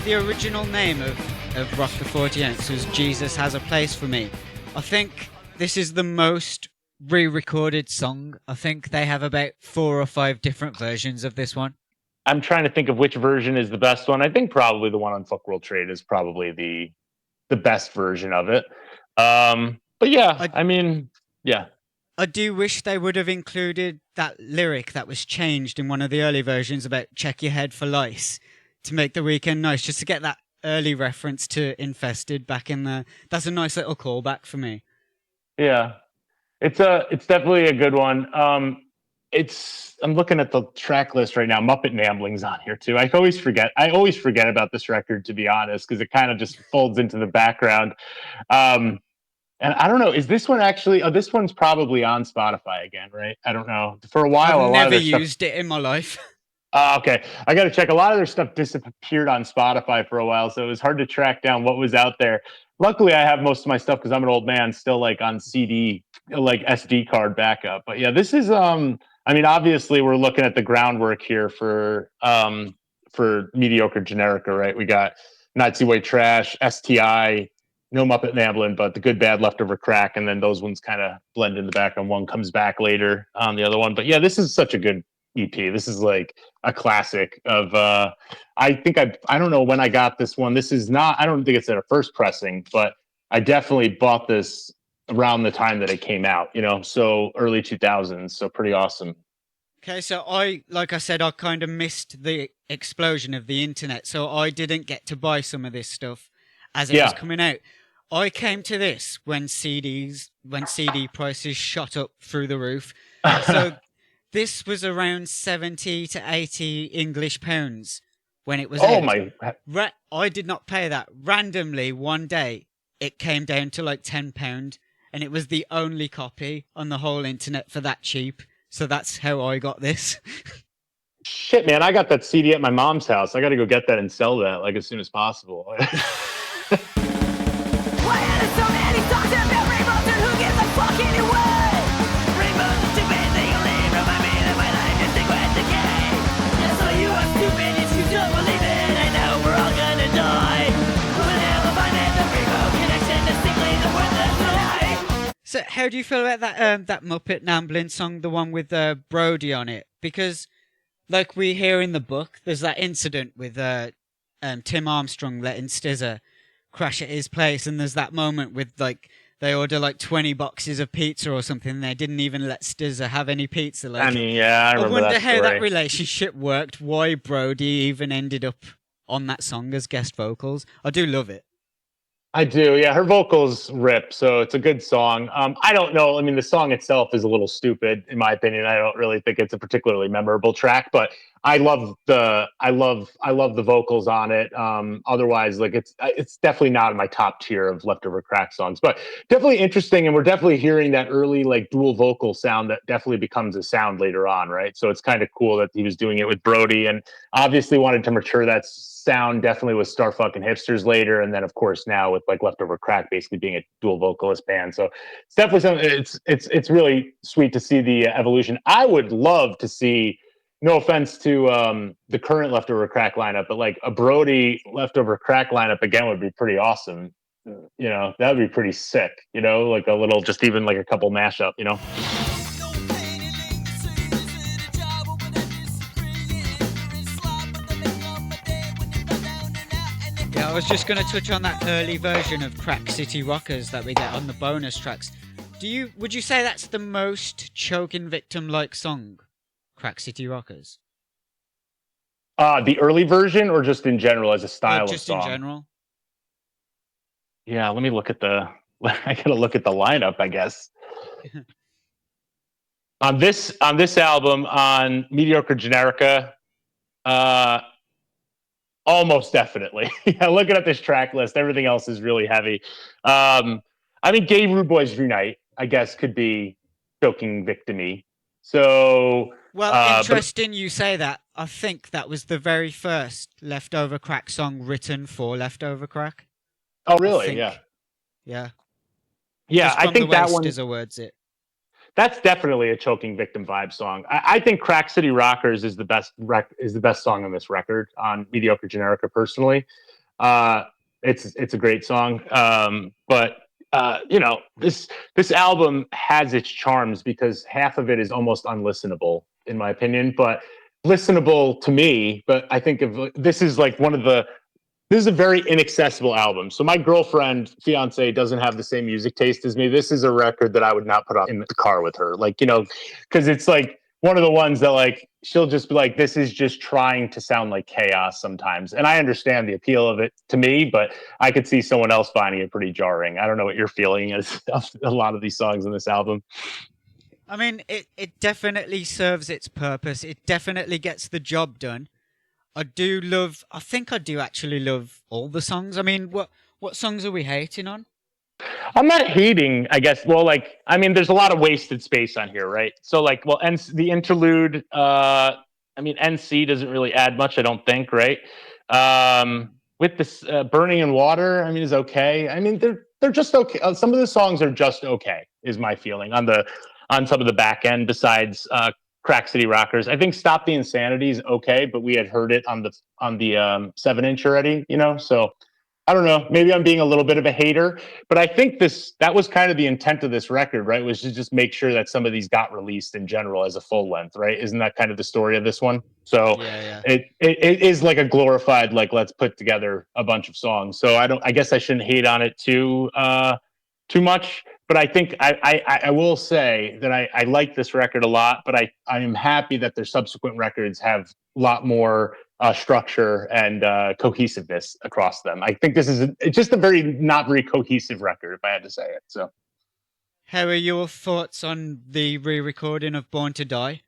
The original name of Rock the 40 Ounce was Jesus Has a Place for Me. I think this is the most re-recorded song. I think they have about 4 or 5 different versions of this one. I'm trying to think of which version is the best one. I think probably the one on Fuck World Trade is probably the best version of it. But yeah, I mean, yeah. I do wish they would have included that lyric that was changed in one of the early versions about check your head for lice to make the weekend nice, just to get that early reference to Infested back in there. That's a nice little callback for me. Yeah. It's definitely a good one. I'm looking at the track list right now. Muppet Nambling's on here too. I always forget about this record, to be honest, because it kind of just folds into the background. And I don't know, is this one actually? Oh, this one's probably on Spotify again, right? I don't know. For a while, I've a lot never of their used it in my life. Okay, I got to check. A lot of their stuff disappeared on Spotify for a while, so it was hard to track down what was out there. Luckily, I have most of my stuff because I'm an old man, still like on CD, like SD card backup. But yeah, this is. I mean, obviously, we're looking at the groundwork here for mediocre Generica, right? We got Nazi White Trash, STI, no Muppet Namblin', but the Good Bad Leftover Crack, and then those ones kind of blend in the background. One comes back later on the other one, but yeah, this is such a good EP. This is like a classic of I think I don't know when I got this one. This is not, I don't think it's at a first pressing, but I definitely bought this around the time that it came out, so early 2000s. So pretty awesome. Okay, so like I said, I kind of missed the explosion of the internet, so I didn't get to buy some of this stuff as it was coming out. I came to this when CD prices shot up through the roof. So this was around 70 to 80 English pounds when it was out. I did not pay that. Randomly, one day, it came down to like £10, and it was the only copy on the whole internet for that cheap. So that's how I got this. Shit, man, I got that CD at my mom's house. I got to go get that and sell that like as soon as possible. Why are there so many songs about rainbows and who gives a fuck anyway? Rainbows are stupid, they only remind me that my life is thick with decay. Yeah, so you are stupid if you don't believe it. I know we're all gonna die. Who will ever find it? The rainbow connection distinctly the worthless tonight. So how do you feel about that Muppet Namblin song, the one with Brody on it? Because like we hear in the book, there's that incident with Tim Armstrong letting Stizza crash at his place, and there's that moment with like they order like 20 boxes of pizza or something, and they didn't even let Stizza have any pizza. Like, I mean, yeah, I remember wonder that how story. that relationship worked, why Brody even ended up on that song as guest vocals. I do love it. I do, yeah. Her vocals rip, so it's a good song. I don't know. I mean, the song itself is a little stupid, in my opinion. I don't really think it's a particularly memorable track, but I love the vocals on it. Otherwise, like it's definitely not in my top tier of Leftover Crack songs, but definitely interesting. And we're definitely hearing that early like dual vocal sound that definitely becomes a sound later on, right? So it's kind of cool that he was doing it with Brody, and obviously wanted to mature that sound definitely with Star fucking Hipsters later, and then of course now with like Leftover Crack basically being a dual vocalist band. So it's definitely something. It's really sweet to see the evolution. I would love to see, no offense to the current Leftover Crack lineup, but like a Brody Leftover Crack lineup again would be pretty awesome. That would be pretty sick. Like a little, just even like a couple mashup. Yeah, I was just going to touch on that early version of Crack City Rockers that we get on the bonus tracks. Would you say that's the most Choking Victim-like song, Crack City Rockers? The early version, or just in general as a style of just song? In general. Yeah, let me look at I gotta look at the lineup, I guess. on this album, on Mediocre Generica, almost definitely. Yeah, looking at this track list, everything else is really heavy. I mean, Gay Rude Boys Unite, I guess, could be Choking Victim-y. So, well, interesting you say that. I think that was the very first Leftover Crack song written for Leftover Crack. Oh, really? Yeah. Yeah. Yeah, I think that one. Stizza words it. That's definitely a Choking Victim vibe song. I think Crack City Rockers is the best song on this record on Mediocre Generica. Personally, it's a great song. But this album has its charms because half of it is almost unlistenable, in my opinion, but listenable to me. But I think this is like this is a very inaccessible album. So my girlfriend, fiance, doesn't have the same music taste as me. This is a record that I would not put on in the car with her. Like, because it's like one of the ones that like, she'll just be like, this is just trying to sound like chaos sometimes. And I understand the appeal of it to me, but I could see someone else finding it pretty jarring. I don't know what you're feeling as a lot of these songs in this album. I mean, it definitely serves its purpose. It definitely gets the job done. I think I do actually love all the songs. I mean, what songs are we hating on? I'm not hating, I guess. Well, like, I mean, there's a lot of wasted space on here, right? So, like, well, the interlude, I mean, NC doesn't really add much, I don't think, right? With this Burning in Water, I mean, is okay. I mean, they're just okay. Some of the songs are just okay, is my feeling on some of the back end. Besides Crack City Rockers, I think Stop the Insanity is okay, but we had heard it on the 7-inch already, so I don't know, maybe I'm being a little bit of a hater, but I think that was kind of the intent of this record, right? Was to just make sure that some of these got released in general as a full length, right? Isn't that kind of the story of this one? So yeah. It is like a glorified, like, let's put together a bunch of songs. So I guess I shouldn't hate on it too much. But I think I will say that I like this record a lot, but I am happy that their subsequent records have a lot more structure and cohesiveness across them. I think this is just a very not very cohesive record, if I had to say it. So, How are your thoughts on the re-recording of Born to Die?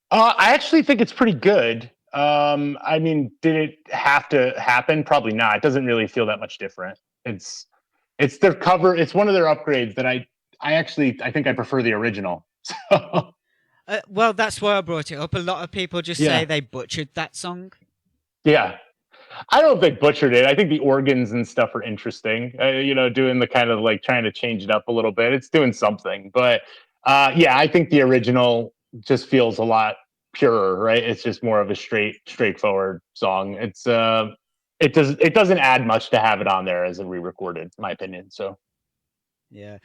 I actually think it's pretty good. I mean, did it have to happen? Probably not. It doesn't really feel that much different. It's their cover. It's one of their upgrades that I think I prefer the original. So, Well, that's why I brought it up. A lot of people just Yeah. say they butchered that song. yeah, I don't think butchered it. I think the organs and stuff are interesting. Doing the kind of like trying to change it up a little bit. It's doing something, but yeah, I think the original just feels a lot purer. Right? It's just more of a straightforward song. It doesn't add much to have it on there as a re-recorded, in my opinion. So. Yeah.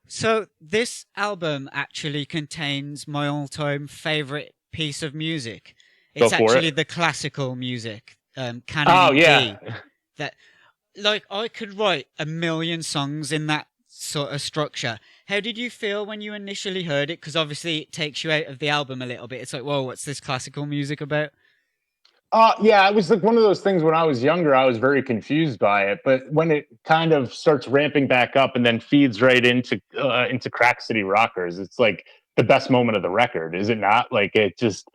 So this album actually contains my all-time favorite piece of music. Go It's for actually it. the classical music, Canon Oh in yeah, D. That, like, I could write a million songs in that sort of structure. How did you feel when you initially heard it? Because obviously it takes you out of the album a little bit. It's like, whoa, what's this classical music about? yeah. It was like one of those things when I was younger. I was very confused by it, but when it kind of starts ramping back up and then feeds right into Crack City Rockers, it's like the best moment of the record, is it not? Like it just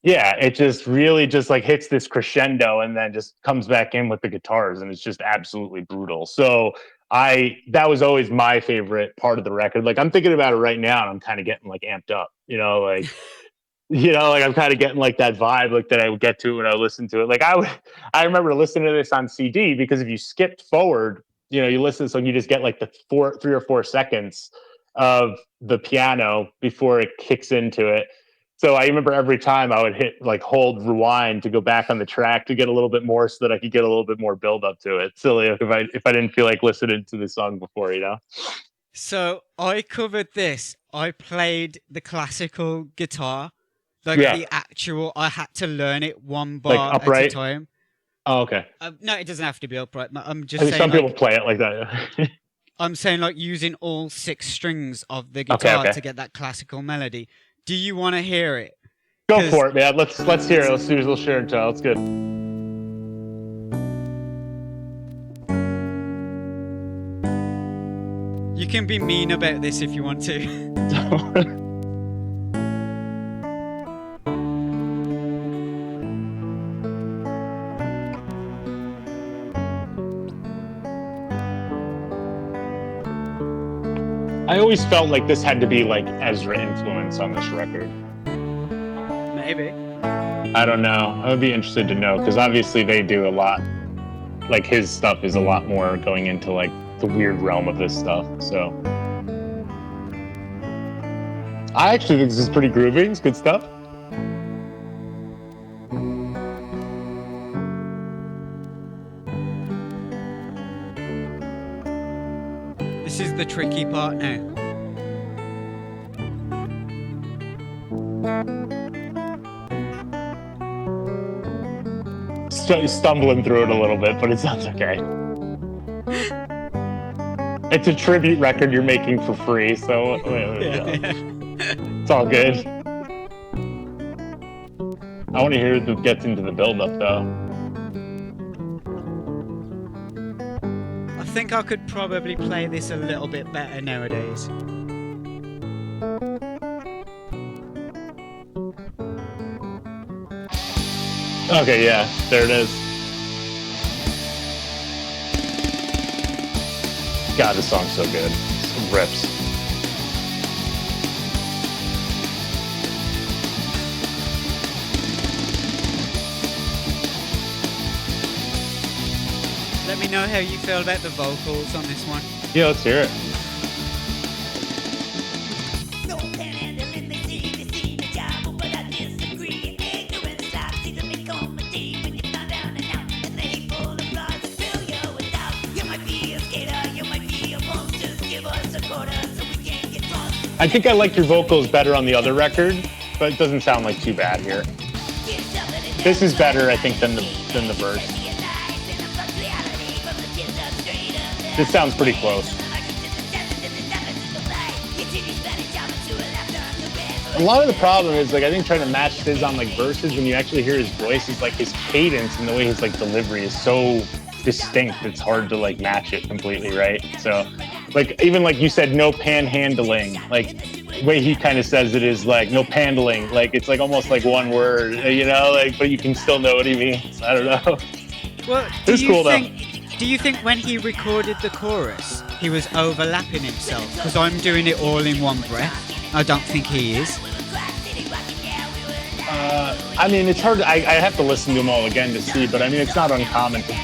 yeah, it just really just like hits this crescendo and then just comes back in with the guitars, and it's just absolutely brutal. So that was always my favorite part of the record. Like I'm thinking about it right now, and I'm kind of getting like amped up, like. Like I'm kind of getting like that vibe, like that I would get to when I listen to it. Like I remember listening to this on CD because if you skipped forward, you listen to this song, you just get like the 3 or 4 seconds of the piano before it kicks into it. So I remember every time I would hit like hold rewind to go back on the track to get a little bit more, so that I could get a little bit more build up to it. Silly if I didn't feel like listening to the song before. So I covered this. I played the classical guitar. Like Yeah. the actual, I had to learn it one Like bar at a upright? time. Oh, okay. No, it doesn't have to be upright. I'm just I think saying, some like, people play it like that. I'm saying like using all 6 strings of the guitar Okay. to get that classical melody. Do you want to hear it? Go 'Cause- for it, man. Let's hear it. Let's do a little share and tell. It's good. You can be mean about this if you want to. I always felt like this had to be like Ezra influence on this record. Maybe. I don't know. I would be interested to know, because obviously they do a lot. Like his stuff is a lot more going into like the weird realm of this stuff. So I actually think this is pretty groovy. It's good stuff. This is the tricky part now. Stumbling through it a little bit, but it sounds okay. It's a tribute record you're making for free, so it's all good. I want to hear who gets into the build-up, though. I think I could probably play this a little bit better nowadays. Okay, yeah, there it is. God, this song's so good. It rips. Let me know how you feel about the vocals on this one. Yeah, let's hear it. No panhandle in the city, see the job, but I disagree. Ignorance stops, season me comedy when you found down and out, and they full of lies and fill you with doubt. You might be a skater, you might be a punk, just give us a quarter so we can get drunk. I think I like your vocals better on the other record, but it doesn't sound like too bad here. This is better, I think, than the verse. This sounds pretty close. A lot of the problem is like I think trying to match his on like verses when you actually hear his voice is like his cadence and the way his like delivery is so distinct. It's hard to like match it completely, right? So like even like you said, no panhandling. Like the way he kind of says it is like no pandling. Like it's like almost like one word, you know, like but you can still know what he means. I don't know. Well, It's cool though. Do you think when he recorded the chorus, he was overlapping himself? Because I'm doing it all in one breath. I don't think he is. I mean, it's hard. I have to listen to them all again to see, but I mean, it's not uncommon to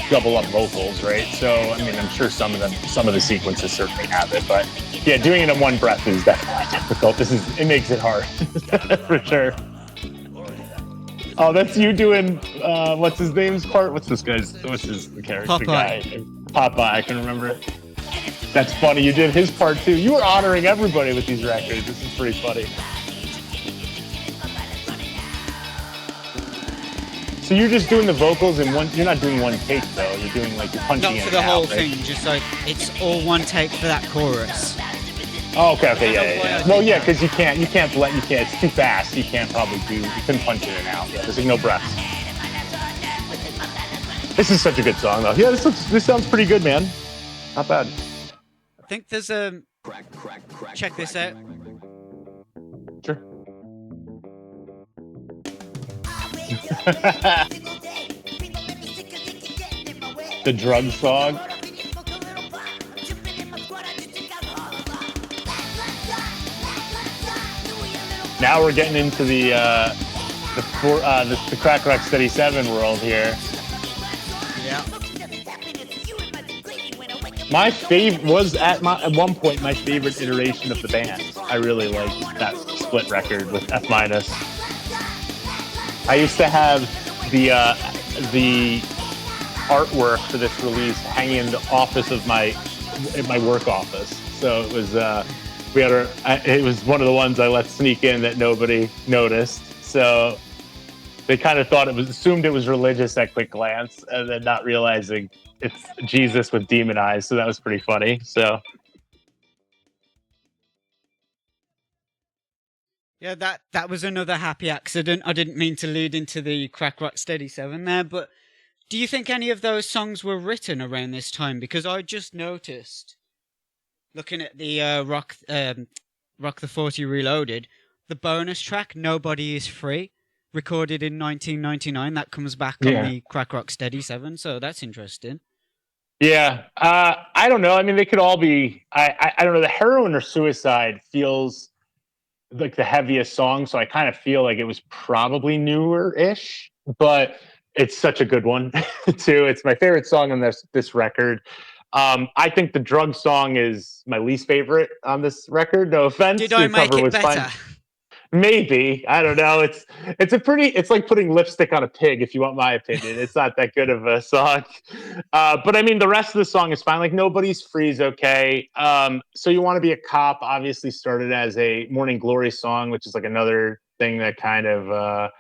double up vocals, right? So, I mean, I'm sure some of the sequences certainly have it, but yeah, doing it in one breath is definitely difficult. It makes it hard for sure. Oh, that's you doing what's his name's part? What's the character Popeye. guy? Popeye, I can remember it. That's funny. You did his part too. You were honoring everybody with these records. This is pretty funny. So you're just doing the vocals in one. You're not doing one take though. You're doing like you're punching Not it for the out, whole right? thing, just like it's all one take for that chorus. Oh, okay, yeah. Well, yeah, because you can't. It's too fast. You couldn't punch it in and out. Yeah, there's like no breaths. This is such a good song though. Yeah, this sounds pretty good, man. Not bad. I think there's a. Check this out. Sure. The drug song. Now we're getting into the Crack Rock Steady 7 world here. Yeah. My fave was at one point my favorite iteration of the band. I really liked that split record with F-. I used to have the artwork for this release hanging in the office of my work office. So it was it was one of the ones I let sneak in that nobody noticed. So they kind of assumed it was religious at quick glance, and then not realizing it's Jesus with demon eyes. So that was pretty funny. So. Yeah, that was another happy accident. I didn't mean to lead into the Crack Rock Steady 7 there, but do you think any of those songs were written around this time? Because I just noticed, looking at the Rock the 40 Reloaded, the bonus track, Nobody Is Free, recorded in 1999, that comes back on the Crack Rock Steady 7, so that's interesting. Yeah, I don't know. I mean, they could all be, I don't know, the Heroin or Suicide feels like the heaviest song, so I kind of feel like it was probably newer-ish, but it's such a good one too. It's my favorite song on this record. I think the drug song is my least favorite on this record. No offense. Did I make it better? Maybe. I don't know. It's like putting lipstick on a pig, if you want my opinion. It's not that good of a song. But I mean, the rest of the song is fine. Like Nobody's Free is okay. So You Want to Be a Cop obviously started as a Morning Glory song, which is like another thing that kind of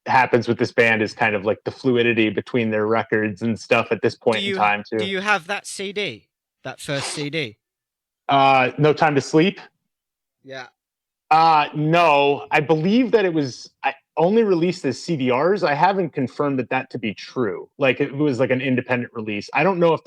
happens with this band is kind of like the fluidity between their records and stuff at this point in time too. Do you have that CD? That first CD? No Time to Sleep? Yeah. No, I believe that I only released as CDRs. I haven't confirmed that to be true. Like it was like an independent release. I don't know if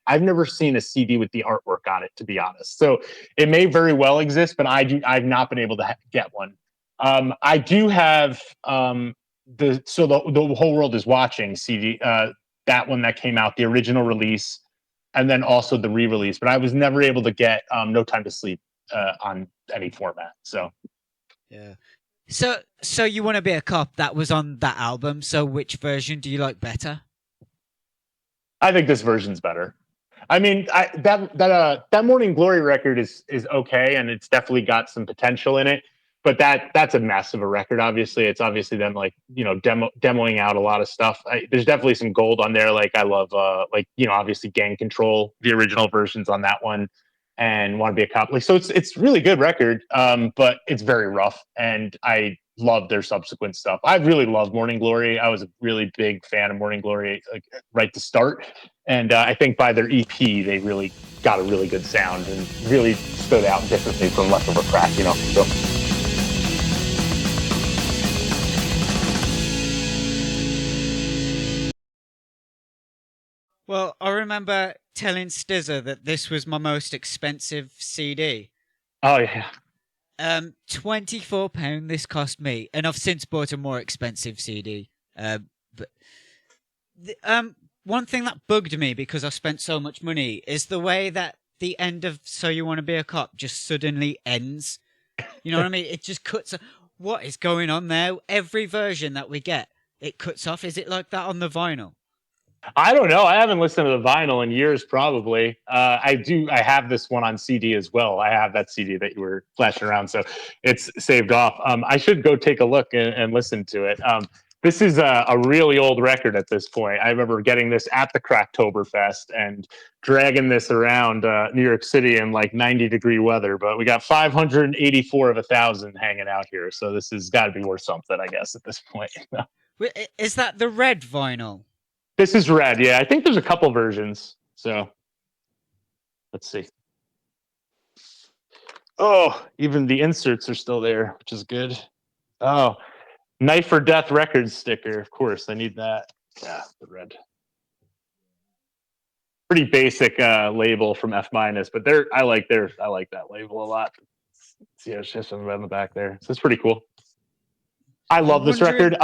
I've never seen a CD with the artwork on it, to be honest. So it may very well exist, but I've not been able to get one. I do have, the Whole World Is Watching CD, that one that came out, the original release, and then also the re-release, but I was never able to get, No Time to Sleep, on any format. So yeah. So You Want to Be a Cop, that was on that album. So which version do you like better? I think this version's better. I mean, that Morning Glory record is okay, and it's definitely got some potential in it. But that's a mess of a record. Obviously, it's obviously them like demoing out a lot of stuff. There's definitely some gold on there. Like I love obviously Gang Control, the original versions on that one. And Want to Be a Cop. Like, so it's really good record, but it's very rough. And I love their subsequent stuff. I really love Morning Glory. I was a really big fan of Morning Glory, like right to start. And I think by their EP, they really got a really good sound and really stood out differently from Leftover Crack, So. Well, I remember telling Stizza that this was my most expensive CD. Oh yeah. £24 this cost me, and I've since bought a more expensive CD. But one thing that bugged me because I spent so much money is the way that the end of "So You Want to Be a Cop" just suddenly ends. You know what I mean? It just cuts. What is going on there? Every version that we get, it cuts off. Is it like that on the vinyl? I don't know. I haven't listened to the vinyl in years, probably. I have this one on CD as well. I have that CD that you were flashing around, so it's saved off. I should go take a look and listen to it. This is a really old record at this point. I remember getting this at the Cracktoberfest and dragging this around New York City in like 90-degree weather. But we got 584 of 1,000 hanging out here, so this has got to be worth something, I guess, at this point. Is that the red vinyl? This is red. Yeah, I think there's a couple versions. So let's see. Oh, even the inserts are still there, which is good. Oh, Knife or Death Records sticker. Of course, I need that. Yeah, the red. Pretty basic label from F-, but I like that label a lot. See, it's just something on the back there. So it's pretty cool. I love this record.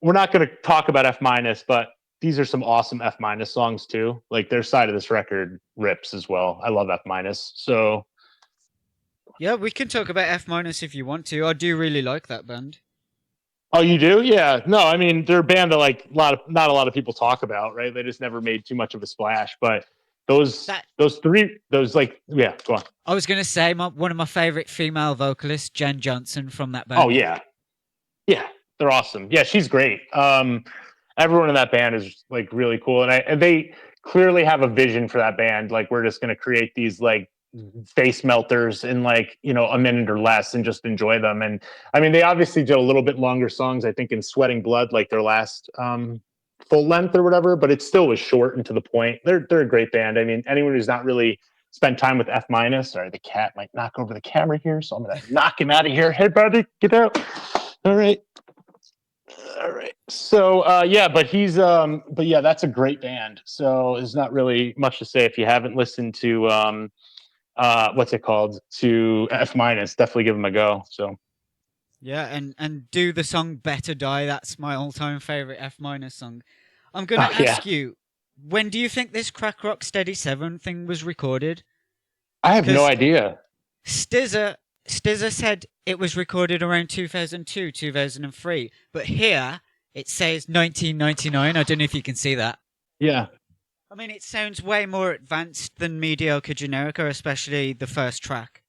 We're not going to talk about F-, but these are some awesome F- songs too. Like their side of this record rips as well. I love F-. So yeah, we can talk about F- if you want to. I do really like that band. Oh, you do? Yeah. No, I mean they're a band that like not a lot of people talk about, right? They just never made too much of a splash. But those three, yeah. Go on. I was gonna say one of my favorite female vocalists, Jen Johnson, from that band. Oh yeah, yeah, they're awesome. Yeah, she's great. Everyone in that band is like really cool, and they clearly have a vision for that band. Like we're just gonna create these like face melters in like a minute or less and just enjoy them. And I mean they obviously did a little bit longer songs, I think in Sweating Blood, like their last full length or whatever, but it still was short and to the point. They're a great band. I mean anyone who's not really spent time with F-, sorry, the cat might knock over the camera here, so I'm gonna knock him out of here. Hey buddy, get out. All right, so yeah, but yeah, that's a great band. So there's not really much to say if you haven't listened to what's it called, to F-, definitely give them a go. So yeah, and do the song Better Die. That's my all-time favorite F- song. I'm gonna ask you, when do you think this Crack Rock Steady 7 thing was recorded? I have no idea. Stizza said it was recorded around 2002, 2003, but here it says 1999. I don't know if you can see that. Yeah. I mean, it sounds way more advanced than Mediocre Generica, especially the first track.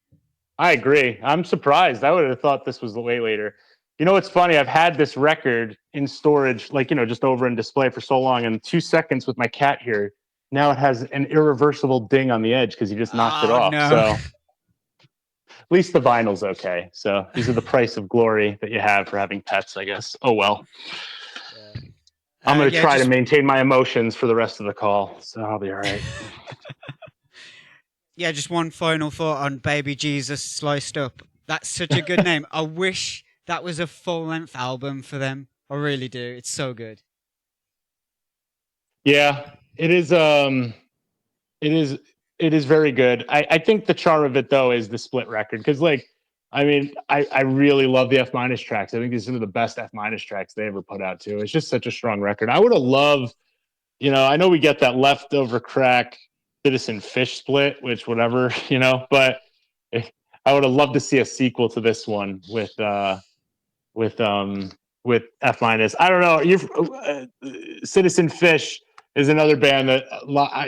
I agree. I'm surprised. I would have thought this was way later. You know what's funny? I've had this record in storage, like, just over in display for so long, and 2 seconds with my cat here. Now it has an irreversible ding on the edge because he just knocked it off. No. So at least the vinyl's okay. So these are the price of glory that you have for having pets, I guess. Oh, well. Yeah. I'm going to try to maintain my emotions for the rest of the call, so I'll be all right. Yeah, just one final thought on Baby Jesus Sliced Up. That's such a good name. I wish that was a full-length album for them. I really do. It's so good. Yeah, it is. It is very good. I think the charm of it though is the split record, because I really love the F- tracks. I think these are some of the best F- tracks they ever put out too. It's just such a strong record. I would have loved, I know we get that Leftover Crack Citizen Fish split, which whatever, but I would have loved to see a sequel to this one with F-. I don't know. Citizen Fish is another band that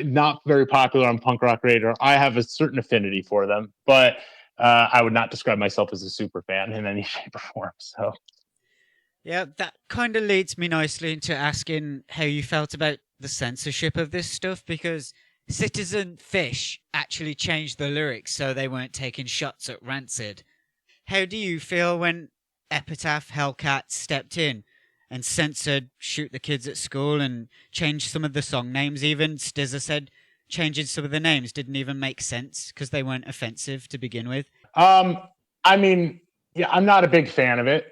not very popular on punk rock radar. I have a certain affinity for them, but I would not describe myself as a super fan in any shape or form. So, yeah, that kind of leads me nicely into asking how you felt about the censorship of this stuff, because Citizen Fish actually changed the lyrics so they weren't taking shots at Rancid. How do you feel when Epitaph Hellcat stepped in and censored Shoot the Kids at School and changed some of the song names? Even Stizza said changing some of the names didn't even make sense because they weren't offensive to begin with. I mean, yeah, I'm not a big fan of it.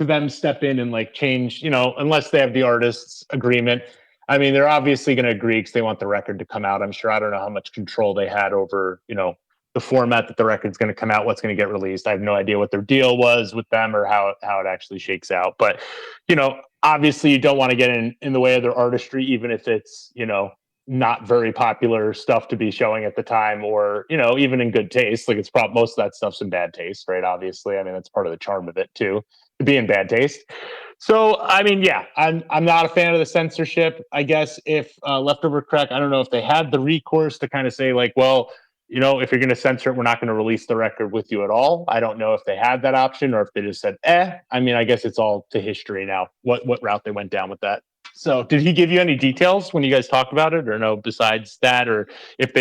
To them step in and like change, unless they have the artist's agreement. I mean, they're obviously going to agree because they want the record to come out. I'm sure. I don't know how much control they had over, the format that the record's going to come out, what's going to get released. I have no idea what their deal was with them or how it actually shakes out. But, obviously you don't want to get in the way of their artistry, even if it's, not very popular stuff to be showing at the time, or, even in good taste. Like, it's probably most of that stuff's in bad taste, right? Obviously. I mean, that's part of the charm of it too, to be in bad taste. So, I mean, yeah, I'm not a fan of the censorship. I guess if Leftover Crack, I don't know if they had the recourse to kind of say like, well, if you're going to censor it, we're not going to release the record with you at all. I don't know if they had that option or if they just said, I mean, I guess it's all to history now, what route they went down with that. So did he give you any details when you guys talked about it, or no, besides that, or if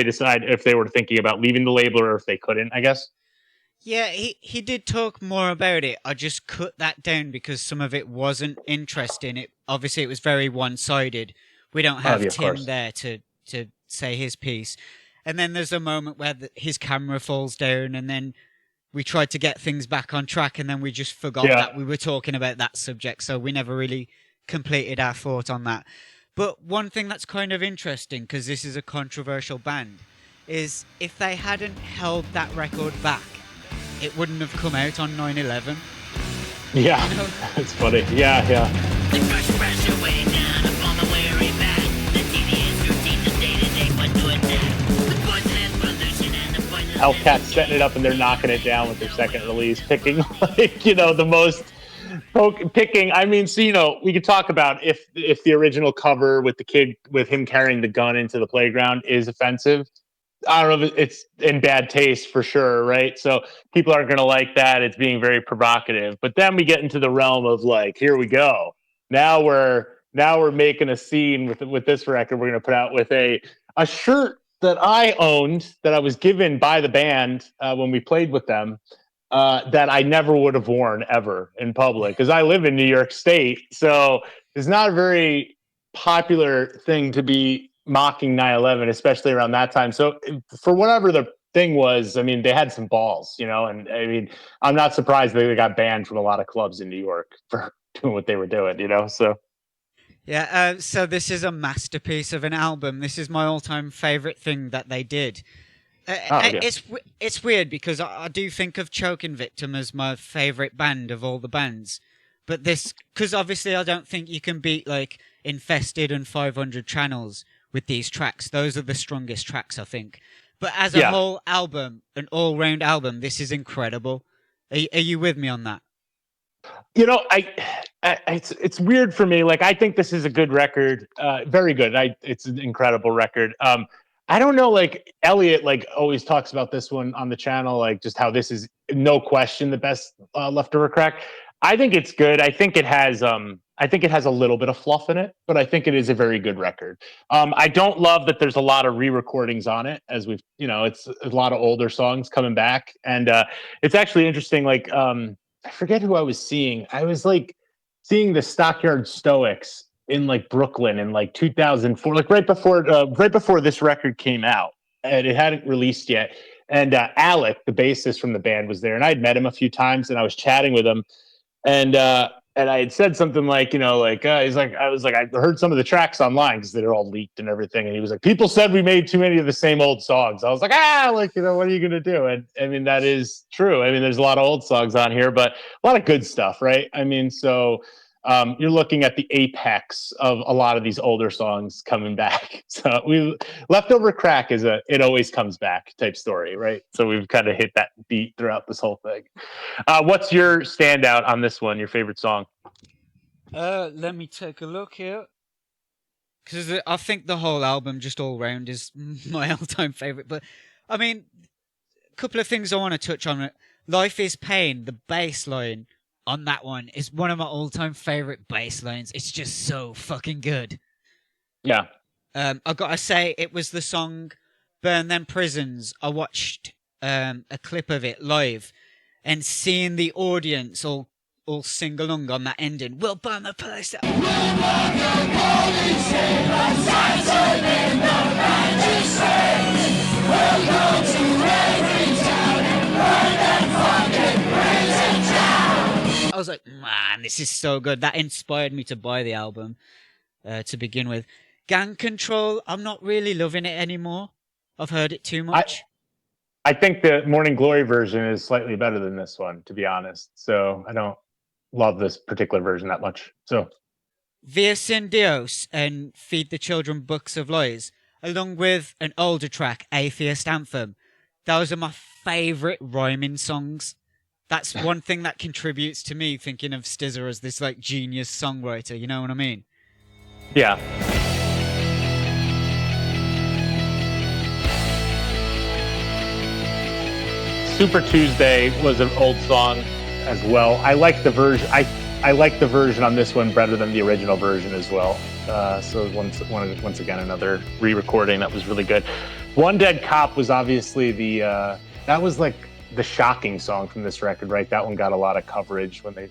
they were thinking about leaving the label or if they couldn't, I guess? Yeah, he did talk more about it. I just cut that down because some of it wasn't interesting. Obviously it was very one-sided. We don't have Tim there to say his piece. And then there's a moment where his camera falls down, and then we tried to get things back on track, and then we just forgot that we were talking about that subject, so we never really completed our thought on that. But one thing that's kind of interesting, because this is a controversial band, is if they hadn't held that record back, it wouldn't have come out on 9/11. Yeah, it's funny. Yeah. The crush pressure way down upon the weary back. The tedious routine, the day-to-day what to attack. The poisonous pollution and the poisonous... Hellcat's setting it up and they're knocking it down with their second release, picking the most picking. I mean, so we could talk about if the original cover with the kid with him carrying the gun into the playground is offensive. I don't know if it's in bad taste for sure, right? So people aren't going to like that. It's being very provocative. But then we get into the realm of like, here we go. Now we're making a scene with this record. We're going to put out with a shirt that I owned, that I was given by the band when we played with them, that I never would have worn ever in public because I live in New York State. So it's not a very popular thing to be mocking 9/11, especially around that time. So for whatever the thing was, I mean, they had some balls, and I mean, I'm not surprised they got banned from a lot of clubs in New York for doing what they were doing, so. Yeah, so this is a masterpiece of an album. This is my all-time favorite thing that they did. Yeah. It's weird because I do think of Choking Victim as my favorite band of all the bands. But because obviously I don't think you can beat like Infested and 500 Channels with these tracks. Those are the strongest tracks, I think. But as a whole album, an all-round album, this is incredible. Are you with me on that? It's weird for me. Like, I think this is a good record, very good. It's an incredible record. I don't know. Like Elliot, like always talks about this one on the channel, like just how this is no question the best Leftover Crack. I think it's good. I think it has a little bit of fluff in it, but I think it is a very good record. I don't love that there's a lot of re-recordings on it, as it's a lot of older songs coming back, and it's actually interesting. Like, I forget who I was seeing. I was like seeing the Stockyard Stoics in like Brooklyn in like 2004, like right before this record came out, and it hadn't released yet. And Alec, the bassist from the band, was there, and I'd met him a few times, and I was chatting with him, and I had said something like, he's like, I was like, I heard some of the tracks online because they're all leaked and everything. And he was like, people said we made too many of the same old songs. I was like, what are you going to do? And I mean, that is true. I mean, there's a lot of old songs on here, but a lot of good stuff, right? I mean, so you're looking at the apex of a lot of these older songs coming back. So Leftover Crack is it always comes back type story, right? So we've kind of hit that beat throughout this whole thing. What's your standout on this one? Your favorite song? Let me take a look here. Because I think the whole album, just all round, is my all-time favorite. But, I mean, a couple of things I want to touch on. Life is Pain, the bass line on that one is one of my all-time favorite bass lines. It's just so fucking good. Yeah. I gotta say, it was the song Burn Them Prisons. I watched a clip of it live, and seeing the audience all sing along on that ending. We'll burn the place down. We'll burn the police in the Titan in the magistrates. We'll go to every town and burn that fucking prison down. I was like, man, this is so good. That inspired me to buy the album to begin with. Gang Control, I'm not really loving it anymore. I've heard it too much. I think the Morning Glory version is slightly better than this one, to be honest. So I don't love this particular version that much. So Via Sin Dios and Feed the Children Books of Lies, along with an older track, Atheist Anthem. Those are my favourite rhyming songs. That's one thing that contributes to me thinking of Stizzer as this like genius songwriter, you know what I mean? yeah. Super Tuesday was an old song as well. I like the version. I like the version on this one better than the original version as well. So once again, another re-recording that was really good. One Dead Cop was obviously that was like the shocking song from this record, right? That one got a lot of coverage when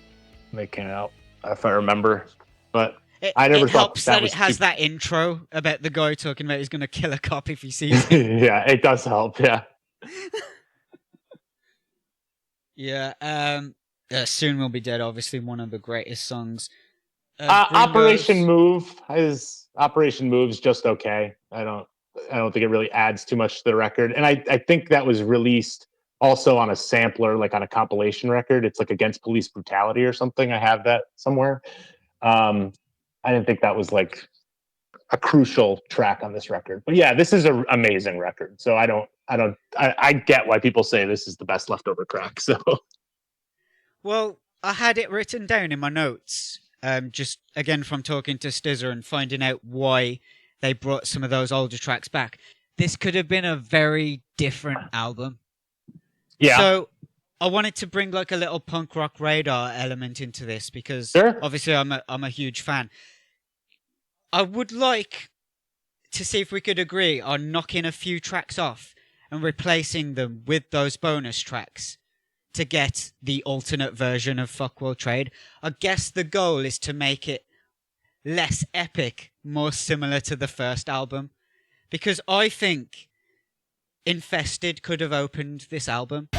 they came out, if I remember. But I never thought helps that it has that intro about the guy talking about he's going to kill a cop if he sees him. Yeah, it does help. Yeah. Yeah. Soon We'll Be Dead, obviously one of the greatest songs. Operation Move's just okay. I don't think it really adds too much to the record. And I think that was released also on a sampler, like on a compilation record. It's like Against Police Brutality or something. I have that somewhere. I didn't think that was like a crucial track on this record. But yeah, this is an amazing record. So I get why people say this is the best leftover track. So well, I had it written down in my notes. Just again from talking to Stizzer and finding out why they brought some of those older tracks back. This could have been a very different album. Yeah. So I wanted to bring like a little punk rock radar element into this because obviously I'm a huge fan. I would like to see if we could agree on knocking a few tracks off and replacing them with those bonus tracks to get the alternate version of Fuck World Trade. I guess the goal is to make it less epic, more similar to the first album. Because I think Infested could have opened this album.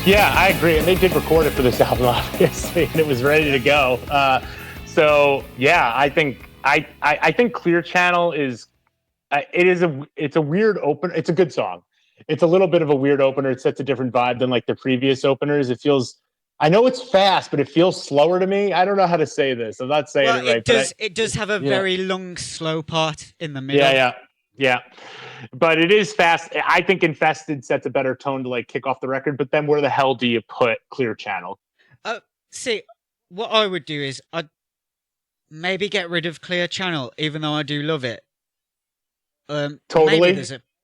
Yeah, I agree. And they did record it for this album, obviously, and it was ready to go. So yeah, I think Clear Channel is it's a weird opener. It's a good song. It's a little bit of a weird opener. It sets a different vibe than like the previous openers. It feels, I know it's fast, but it feels slower to me. I don't know how to say this. I'm not saying it right. It does have a very long, slow part in the middle. Yeah. But it is fast. I think Infested sets a better tone to like kick off the record. But then where the hell do you put Clear Channel? See, what I would do is I'd maybe get rid of Clear Channel, even though I do love it. Totally.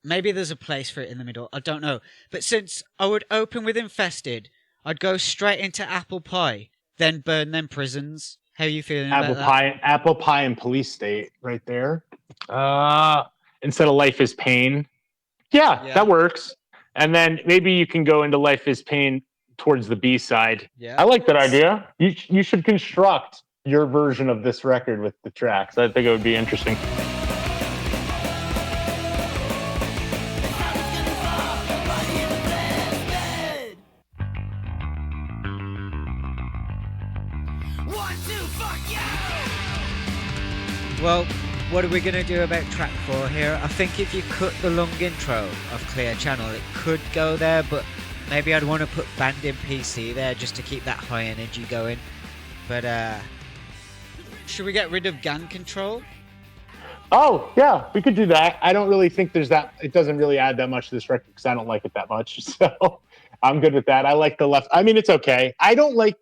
Maybe there's a place for it in the middle. I don't know. But since I would open with Infested, I'd go straight into Apple Pie, then Burn Them Prisons. How are you feeling about that? Apple Pie and Police State right there. Instead of Life is Pain. Yeah, that works. And then maybe you can go into Life is Pain towards the B side. Yeah. I like that idea. You should construct your version of this record with the tracks. I think it would be interesting. Well, what are we going to do about track 4 here? I think if you cut the long intro of Clear Channel, it could go there, but maybe I'd want to put Band in PC there just to keep that high energy going. But, should we get rid of Gang Control? Oh, yeah, we could do that. I don't really think it doesn't really add that much to this record because I don't like it that much. So I'm good with that. I like the left. I mean, it's okay. I don't like,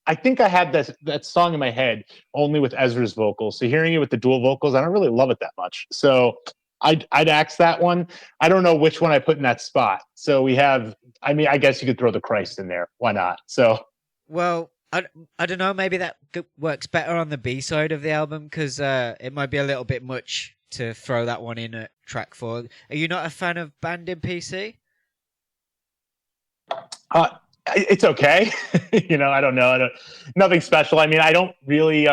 I think I had that song in my head only with Ezra's vocals. So hearing it with the dual vocals, I don't really love it that much. So I'd axe that one. I don't know which one I put in that spot. So we have, I mean, I guess you could throw the Christ in there. Why not? So, well, I don't know. Maybe that works better on the B side of the album because it might be a little bit much to throw that one in at track 4. Are you not a fan of Band in PC? It's okay. I don't know. Nothing special. I mean, I don't really,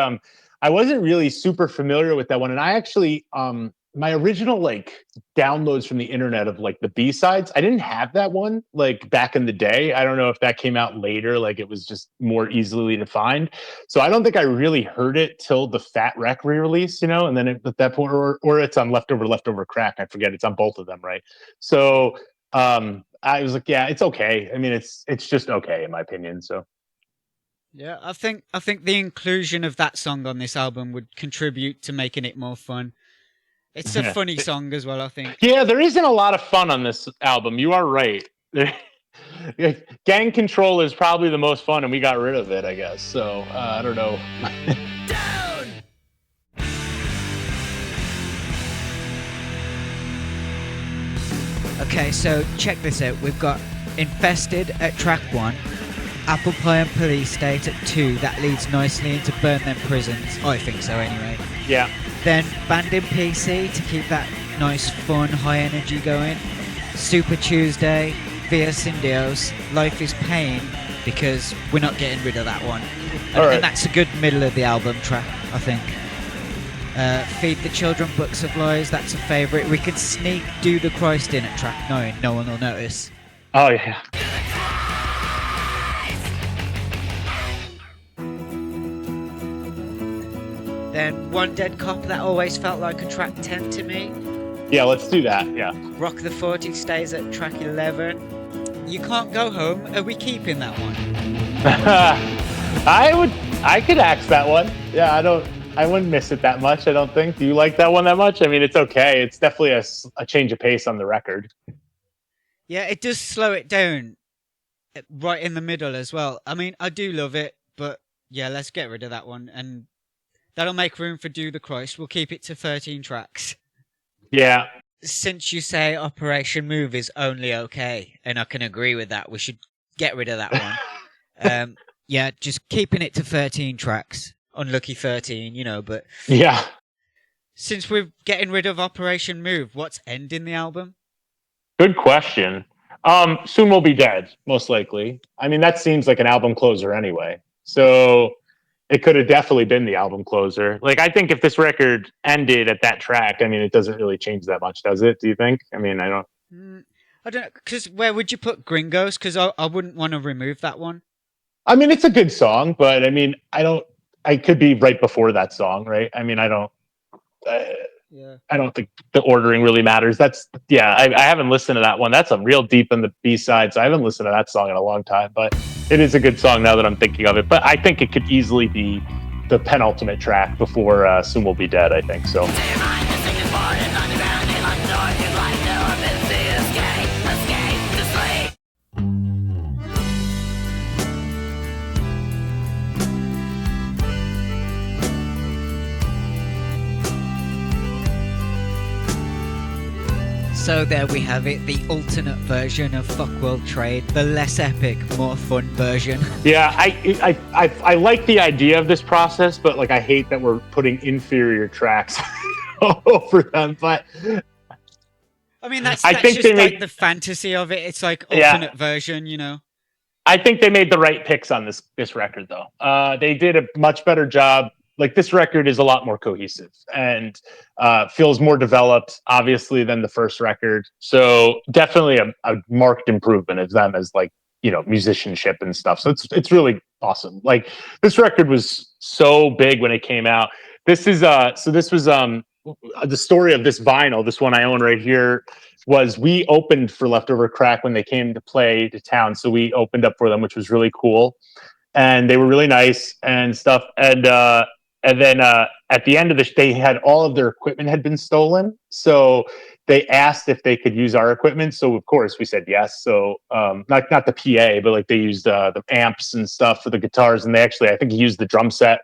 I wasn't really super familiar with that one. And I actually, my original like downloads from the internet of like the B-sides, I didn't have that one like back in the day. I don't know if that came out later, like it was just more easily to find. So I don't think I really heard it till the Fat Wreck re-release, and then at that point, or it's on Leftover Crack. I forget, it's on both of them, right? So I was like, yeah, it's okay. I mean, it's just okay in my opinion. So Yeah, I think the inclusion of that song on this album would contribute to making it more fun. It's a funny song as well, I think. yeah, there isn't a lot of fun on this album. You are right. Gang Control is probably the most fun, and we got rid of it, I guess. So I don't know. Down! Okay, so check this out. We've got Infested at track 1, Apple Pie and Police State at 2. That leads nicely into Burn Them Prisons. I think so, anyway. Yeah. Then Band in PC to keep that nice, fun, high energy going. Super Tuesday, Via Sindios, Life is Pain, because we're not getting rid of that one. And that's a good middle of the album track, I think. Feed the Children Books of Lies, that's a favourite. We could sneak Do the Christ in at track 9, no one will notice. Oh, yeah. Then One Dead Cop, that always felt like a track 10 to me. Yeah, let's do that, yeah. Rock the 40 stays at track 11. You Can't Go Home, are we keeping that one? I could axe that one. Yeah, I wouldn't miss it that much, I don't think. Do you like that one that much? I mean, it's okay. It's definitely a change of pace on the record. Yeah, it does slow it down right in the middle as well. I mean, I do love it, but yeah, let's get rid of that one. And that'll make room for Do the Christ. We'll keep it to 13 tracks. Yeah. Since you say Operation Move is only okay, and I can agree with that, we should get rid of that one. Yeah, just keeping it to 13 tracks. Unlucky 13, but... Yeah. Since we're getting rid of Operation Move, what's ending the album? Good question. Soon We'll Be Dead, most likely. I mean, that seems like an album closer anyway. So it could have definitely been the album closer. Like, I think if this record ended at that track, I mean, it doesn't really change that much, does it? Do you think? I mean, I don't know, because where would you put Gringos? Because I wouldn't want to remove that one. I mean, it's a good song, but I mean, I could be right before that song, right? I mean, I don't think the ordering really matters. I haven't listened to that one. That's real deep in the B-side, so I haven't listened to that song in a long time, but it is a good song now that I'm thinking of it. But I think it could easily be the penultimate track before Soon We'll Be Dead, I think so. So there we have it, the alternate version of Fuck World Trade, the less epic, more fun version. Yeah, I like the idea of this process, but like I hate that we're putting inferior tracks over them. But I mean, that's just like the fantasy of it. It's like alternate version, I think they made the right picks on this record, though. They did a much better job. Like, this record is a lot more cohesive and feels more developed, obviously, than the first record. So definitely a marked improvement of them as musicianship and stuff. So it's really awesome. Like, this record was so big when it came out. This was the story of this vinyl. This one I own right here was we opened for Leftover Crack when they came to play to town. So we opened up for them, which was really cool. And they were really nice and stuff. And then at the end of they had all of their equipment had been stolen. So they asked if they could use our equipment. So of course we said yes. So not the PA, but like they used the amps and stuff for the guitars. And they actually, I think, used the drum set.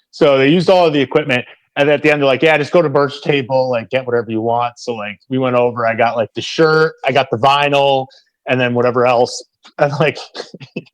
So they used all of the equipment. And at the end, they're like, yeah, just go to merch table, like get whatever you want. So like we went over, I got like the shirt, I got the vinyl, and then whatever else. And like,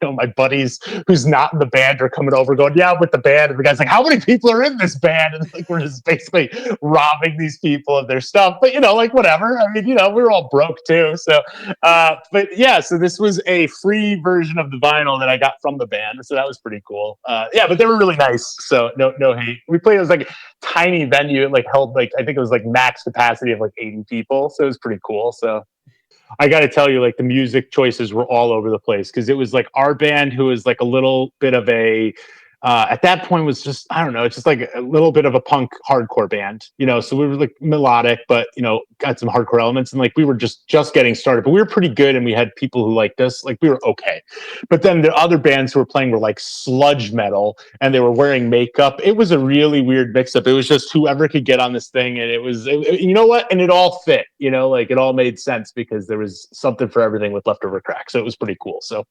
my buddies who's not in the band are coming over going, yeah, I'm with the band. And the guy's like, how many people are in this band? And like, we're just basically robbing these people of their stuff. But, like, whatever. I mean, we were all broke too. So, but yeah, so this was a free version of the vinyl that I got from the band. So that was pretty cool. Yeah, but they were really nice. So no hate. We played, it was like tiny venue. It like held like, I think it was like max capacity of like 80 people. So it was pretty cool. So I got to tell you, like, the music choices were all over the place because it was like our band, who was like a little bit of a, at that point was just, I don't know, it's just like a little bit of a punk hardcore band, so we were like melodic, but, got some hardcore elements, and like we were just getting started, but we were pretty good, and we had people who liked us, like we were okay. But then the other bands who were playing were like sludge metal, and they were wearing makeup. It was a really weird mix up. It was just whoever could get on this thing, and you know what? And it all fit, like it all made sense because there was something for everything with Leftover Crack. So it was pretty cool. So.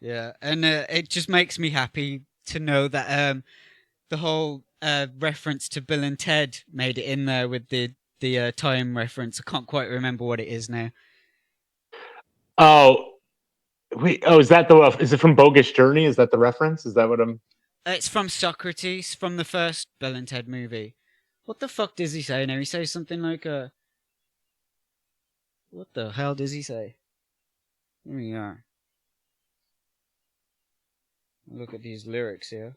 Yeah, and it just makes me happy to know that the whole reference to Bill and Ted made it in there with the time reference. I can't quite remember what it is now. Oh, wait. Oh, is it from Bogus Journey? Is that the reference? Is that what I'm... It's from Socrates, from the first Bill and Ted movie. What the fuck does he say now? He says something like, what the hell does he say? Here we are. Look at these lyrics here.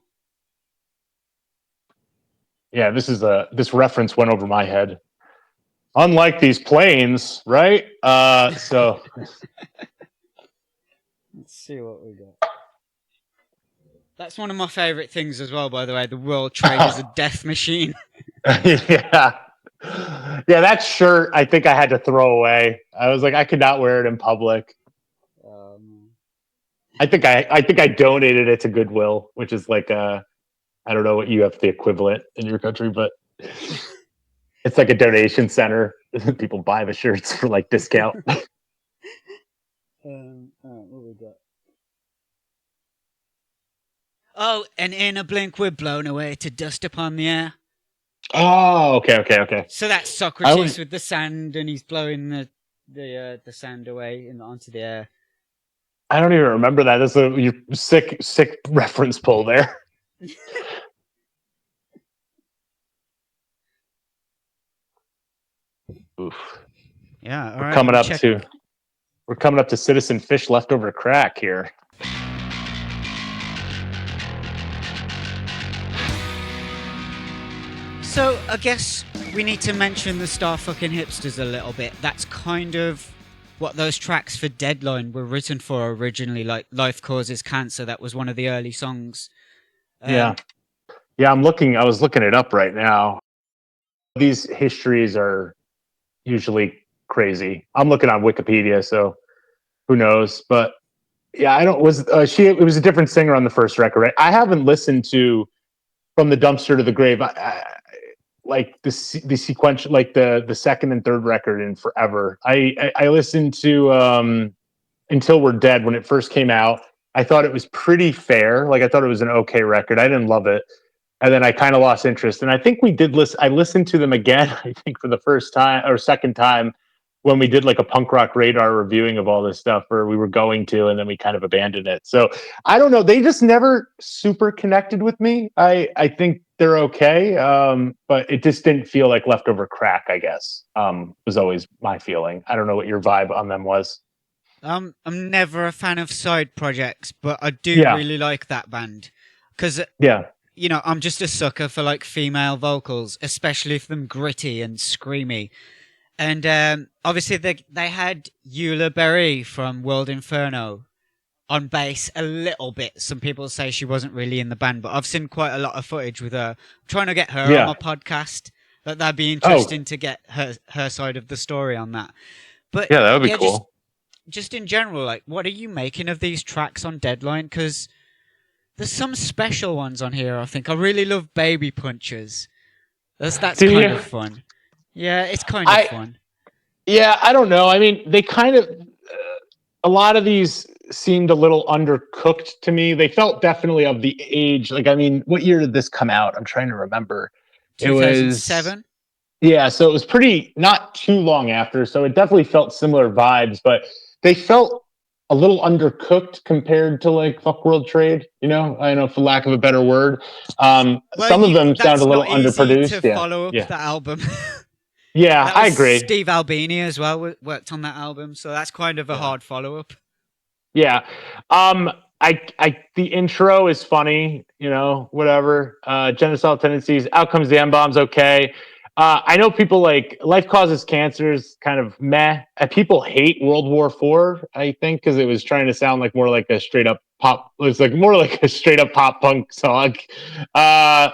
Yeah, this reference went over my head. Unlike these planes, right? So let's see what we got. That's one of my favorite things as well, by the way. The World Trade is a death machine. Yeah. Yeah, that shirt I think I had to throw away. I was like, I could not wear it in public. I think I donated it to Goodwill, which is like I don't know what you have the equivalent in your country, but it's like a donation center. People buy the shirts for like discount. What we got? Oh, and in a blink we're blown away to dust upon the air. Oh, okay. So that's Socrates with the sand, and he's blowing the sand away onto the air. I don't even remember that. That's a sick reference pull there. Oof. Yeah, all we're right. coming up to Citizen Fish Leftover Crack here. So I guess we need to mention the Star Fucking Hipsters a little bit. That's kind of what those tracks for Deadline were written for originally, like Life Causes Cancer. That was one of the early songs. Yeah, I was looking it up right now. These histories are usually crazy. I'm looking on Wikipedia, so who knows? But yeah, it was a different singer on the first record, right? I haven't listened to From the Dumpster to the Grave, like the sequential, like the second and third record in forever. I listened to Until We're Dead when it first came out. I thought it was pretty fair. Like I thought it was an okay record. I didn't love it. And then I kind of lost interest. And I think we did I listened to them again, I think for the first time or second time when we did like a punk rock radar reviewing of all this stuff, where we were going to, and then we kind of abandoned it. So I don't know. They just never super connected with me. I think they're okay. But it just didn't feel like Leftover Crack, I guess, was always my feeling. I don't know what your vibe on them was. I'm never a fan of side projects, but I do really like that band. Because, I'm just a sucker for like female vocals, especially if them gritty and screamy. And obviously they had Eula Berry from World Inferno on bass a little bit. Some people say she wasn't really in the band, but I've seen quite a lot of footage with her. I'm trying to get her on my podcast. That'd be interesting to get her side of the story on that. But yeah, that would be cool. Just in general, like, what are you making of these tracks on Deadline? Because there's some special ones on here, I think. I really love Baby Punchers. That's kind of fun. Yeah, it's kind of fun. Yeah, I don't know. I mean, they kind of... a lot of these seemed a little undercooked to me. They felt definitely of the age. Like, I mean, what year did this come out? I'm trying to remember. 2007? Yeah, so it was pretty... not too long after, so it definitely felt similar vibes, but they felt a little undercooked compared to like Fuck World Trade. You know, I know for lack of a better word. Some of them sound that's a little not easy to underproduced. Yeah, follow up yeah, that album. yeah. That I was agree. Steve Albini as well, worked on that album, so that's kind of a Yeah. hard follow up. Yeah. The intro is funny, you know, whatever. Genocidal tendencies, out comes the M bombs. Okay. I know people like life causes cancers, kind of meh. People hate World War IV, I think, because it was trying to sound like more like a straight up pop. It was like more like a straight up pop punk song. Uh,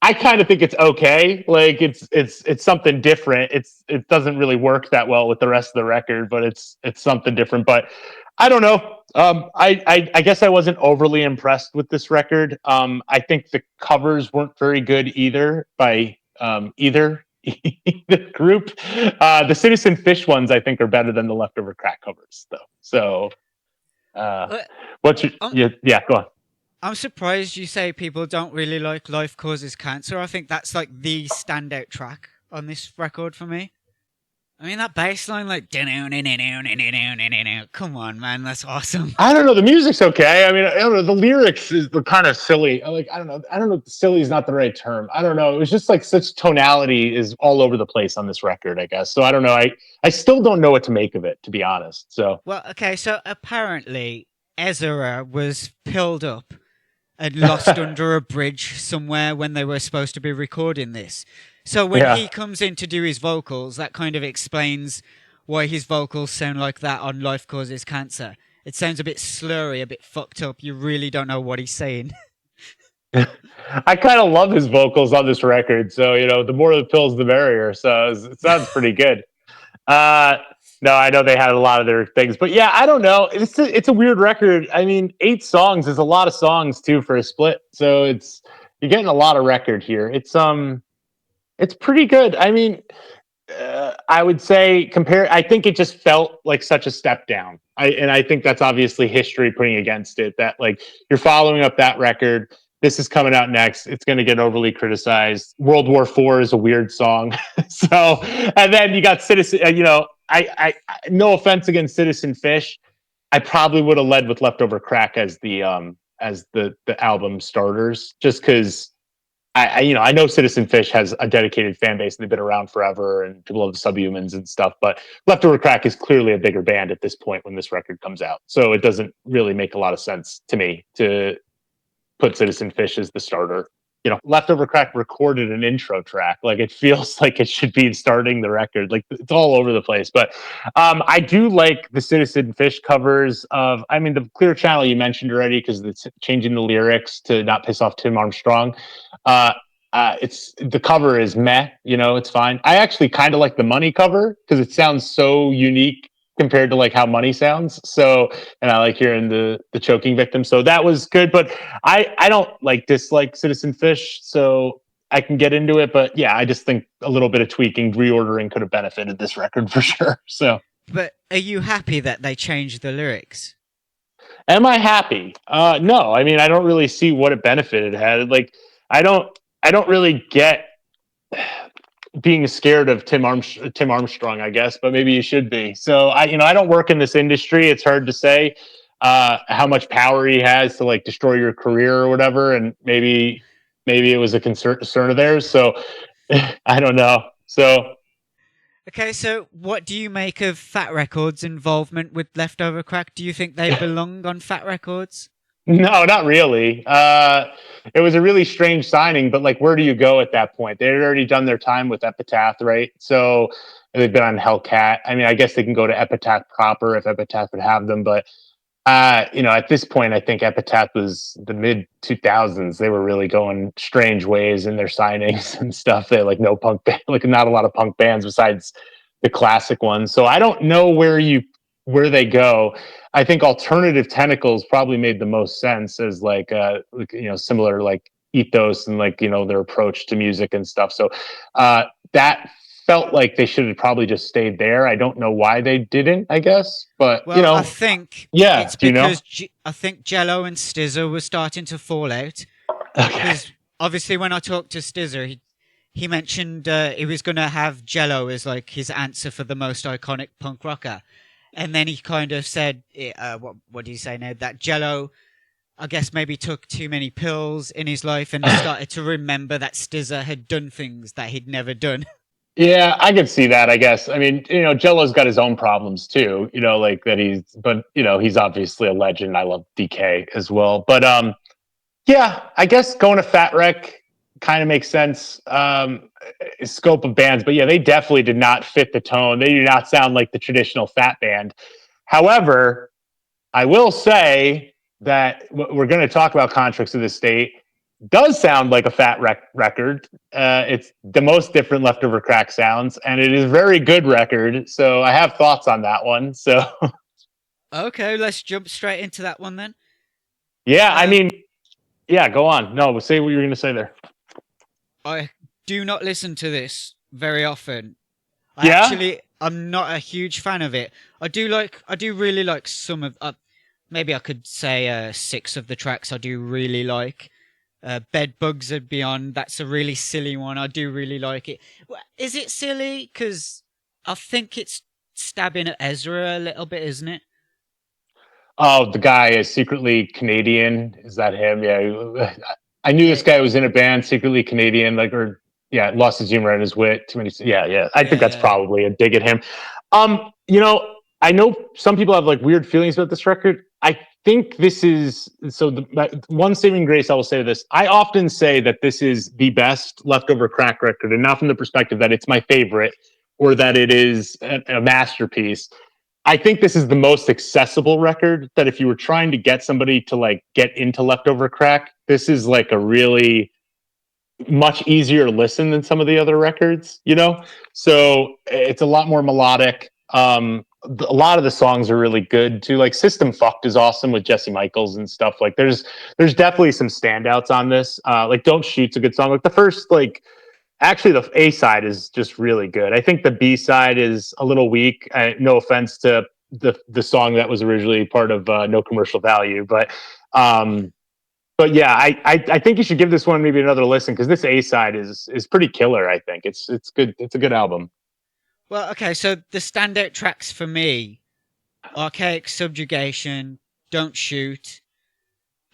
I kind of think it's okay. Like it's something different. It doesn't really work that well with the rest of the record, but it's something different. But I don't know. I guess I wasn't overly impressed with this record. I think the covers weren't very good either by either either group. The Citizen Fish ones I think are better than the Leftover Crack covers though. So Uh, what's your I'm, yeah, go on. I'm surprised you say people don't really like Life Causes Cancer. I think that's like the standout track on this record for me. I mean, that bass line, like, come on, man, that's awesome. I don't know. The music's okay. I mean, I don't know. The lyrics is the kind of silly. Like, I don't know. I don't know. Silly is not the right term. I don't know. It was just like such tonality is all over the place on this record, I guess. So I don't know. I still don't know what to make of it, to be honest. So Well, okay, so apparently Ezra was pilled up and lost under a bridge somewhere when they were supposed to be recording this. So when Yeah. he comes in to do his vocals, that kind of explains why his vocals sound like that on Life Causes Cancer. It sounds a bit slurry, a bit fucked up. You really don't know what he's saying. I kind of love his vocals on this record. So, you know, the more the pills, the merrier. So it sounds pretty good. No, I know they had a lot of their things, but yeah, I don't know. It's a weird record. I mean, 8 songs is a lot of songs too for a split. So you're getting a lot of record here. It's pretty good. I mean, I would say compare. I think it just felt like such a step down. I think that's obviously history putting against it. That like you're following up that record. This is coming out next. It's going to get overly criticized. World War IV is a weird song. So, and then you got Citizen. You know, no offense against Citizen Fish. I probably would have led with Leftover Crack as the album starters, just because I know Citizen Fish has a dedicated fan base and they've been around forever and people love the Subhumans and stuff, but Leftover Crack is clearly a bigger band at this point when this record comes out. So it doesn't really make a lot of sense to me to put Citizen Fish as the starter. You know, Leftover Crack recorded an intro track. Like it feels like it should be starting the record. Like it's all over the place. But I do like the Citizen Fish covers of, I mean, the Clear Channel you mentioned already because it's changing the lyrics to not piss off Tim Armstrong. It's the cover is meh, you know, it's fine. I actually kind of like the Money cover because it sounds so unique compared to like how Money sounds. So, and I like hearing the choking victim. So that was good, but I don't like dislike Citizen Fish, so I can get into it. But yeah, I just think a little bit of tweaking, reordering could have benefited this record for sure. So, But are you happy that they changed the lyrics? am I happy? No, I mean I don't really see what it benefited had. Like I don't really get being scared of Tim Armstrong, I guess, but maybe you should be. So I don't work in this industry. It's hard to say how much power he has to like destroy your career or whatever. And maybe it was a concern of theirs. So I don't know. So Okay, so what do you make of Fat Records' involvement with Leftover Crack? Do you think they belong on Fat Records? no, not really. It was a really strange signing, but like, where do you go at that point? They had already done their time with Epitaph, right? So they've been on Hellcat. I mean, I guess they can go to Epitaph proper if Epitaph would have them, but at this point, I think Epitaph was the mid 2000s. They were really going strange ways in their signings and stuff. They had like no punk band, like not a lot of punk bands besides the classic ones. So I don't know where they go. I think Alternative Tentacles probably made the most sense as like similar like ethos and like their approach to music and stuff. So that felt like they should have probably just stayed there. I don't know why they didn't, I guess, but Well, I think yeah, it's because I think Jello and Stizzer were starting to fall out. Okay. Because obviously, when I talked to Stizzer, he mentioned he was going to have Jello as like his answer for the most iconic punk rocker, And then he kind of said, what did he say now? That Jello, I guess, maybe took too many pills in his life and he started to remember that Stizza had done things that he'd never done. Yeah, I could see that, I guess. I mean, Jello's got his own problems too, like that he's obviously a legend. I love DK as well. But yeah, I guess going to Fat Wreck kind of makes sense. Scope of bands, but yeah, they definitely did not fit the tone. They do not sound like the traditional Fat band. However, I will say that we're going to talk about Contracts of the State. Does sound like a Fat Wreck record. It's the most different Leftover Crack sounds, and it is a very good record. So I have thoughts on that one. So okay, let's jump straight into that one then. Yeah, I mean, yeah, go on. No, say what you were going to say there. I do not listen to this very often. I'm not a huge fan of it. I do really like some of, maybe I could say 6 of the tracks I do really like. Bed Bugs and Beyond, that's a really silly one. I do really like it. Is it silly? Because I think it's stabbing at Ezra a little bit, isn't it? Oh, the guy is secretly Canadian. Is that him? Yeah. I knew this guy was in a band, secretly Canadian, lost his humor and his wit. Too many. Yeah. I think that's probably a dig at him. I know some people have like weird feelings about this record. I think this is one saving grace I will say to this. I often say that this is the best Leftover Crack record, and not from the perspective that it's my favorite or that it is a masterpiece. I think this is the most accessible record, that if you were trying to get somebody to like get into Leftover Crack, this is like a really much easier listen than some of the other records, So it's a lot more melodic. A lot of the songs are really good too. Like System Fucked is awesome with Jesse Michaels and stuff. Like there's definitely some standouts on this. Like Don't Shoot's a good song. Like the first, actually the A side is just really good. I think the B side is a little weak. No offense to the song that was originally part of No Commercial Value, but yeah, I think you should give this one maybe another listen, because this A side is pretty killer. I think it's good. It's a good album. Well, okay, so the standout tracks for me, Archaic Subjugation, Don't Shoot.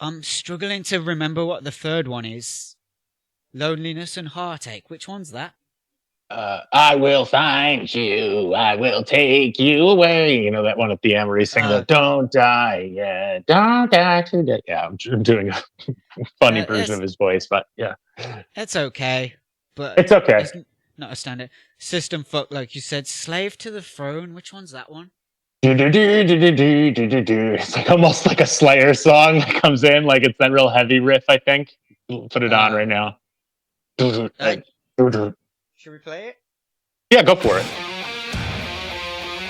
I'm struggling to remember what the third one is. Loneliness and Heartache. Which one's that? I will find you. I will take you away. That one at the end where he's singing Don't die, yeah, don't die today. Yeah, I'm doing a funny version of his voice, but yeah. It's okay. But it's okay. It's not a standard. System Fuck, like you said. Slave to the Throne. Which one's that one? It's like almost like a Slayer song that comes in. Like it's that real heavy riff, I think. We'll put it on right now. Should we play it? Yeah, go for it.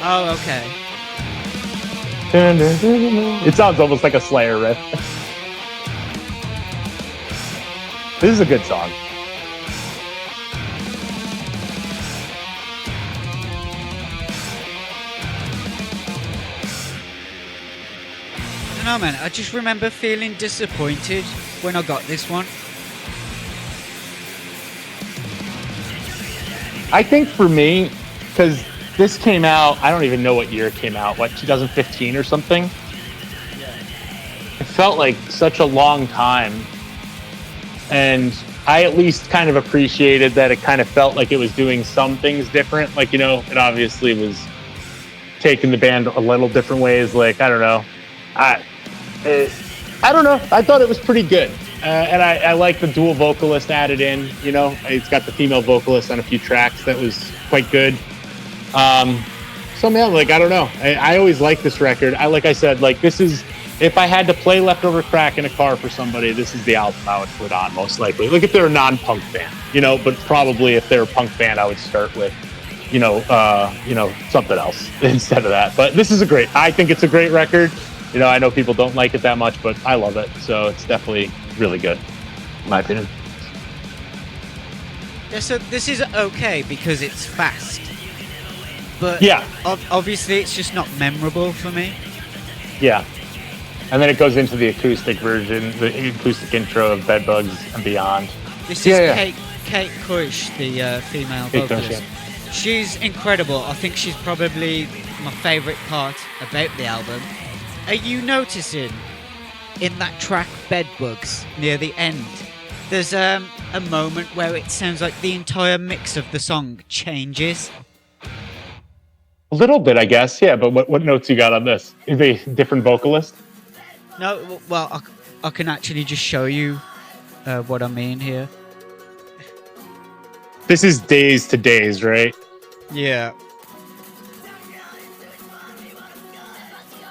Oh, okay. It sounds almost like a Slayer riff. This is a good song. I don't know, man. I just remember feeling disappointed when I got this one. I think for me, because this came out, I don't even know what year it came out, 2015 or something? Yeah. It felt like such a long time. And I at least kind of appreciated that it kind of felt like it was doing some things different. Like, it obviously was taking the band a little different ways. Like, I don't know. I don't know. I thought it was pretty good. And I like the dual vocalist added in, It's got the female vocalist on a few tracks. That was quite good. So, man, I don't know. I always like this record. Like I said, this is, if I had to play Leftover Crack in a car for somebody, this is the album I would put on, most likely. Like if they're a non-punk band, but probably if they're a punk band, I would start with, something else instead of that. But this is I think it's a great record. I know people don't like it that much, but I love it. So it's definitely really good, in my opinion. Yeah, so this is okay because it's fast. But yeah, obviously it's just not memorable for me. Yeah. And then it goes into the acoustic version, the acoustic intro of Bedbugs and Beyond. This is Kate Cush, the female vocalist. She's incredible. I think she's probably my favourite part about the album. Are you noticing in that track Bedbugs near the end, there's a moment where it sounds like the entire mix of the song changes? A little bit, I guess, yeah. But what notes you got on this? Is a different vocalist? No, well, I can actually just show you what I mean here. This is Days to Days, right? Yeah.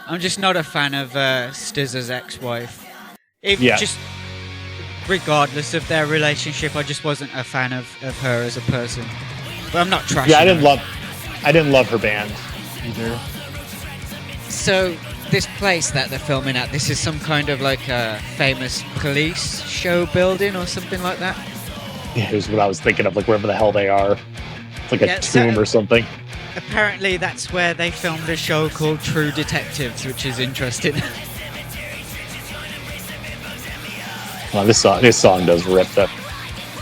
I'm just not a fan of Stizz's ex-wife. Just regardless of their relationship, I just wasn't a fan of her as a person. But I'm not trashing Yeah, her. I didn't love her band either. So this place that they're filming at, this is some kind of like a famous police show building or something like that? Yeah, here's what I was thinking of, like wherever the hell they are. It's like a tomb or something. Apparently that's where they filmed a show called True Detectives, which is interesting. Well, this song does rip though.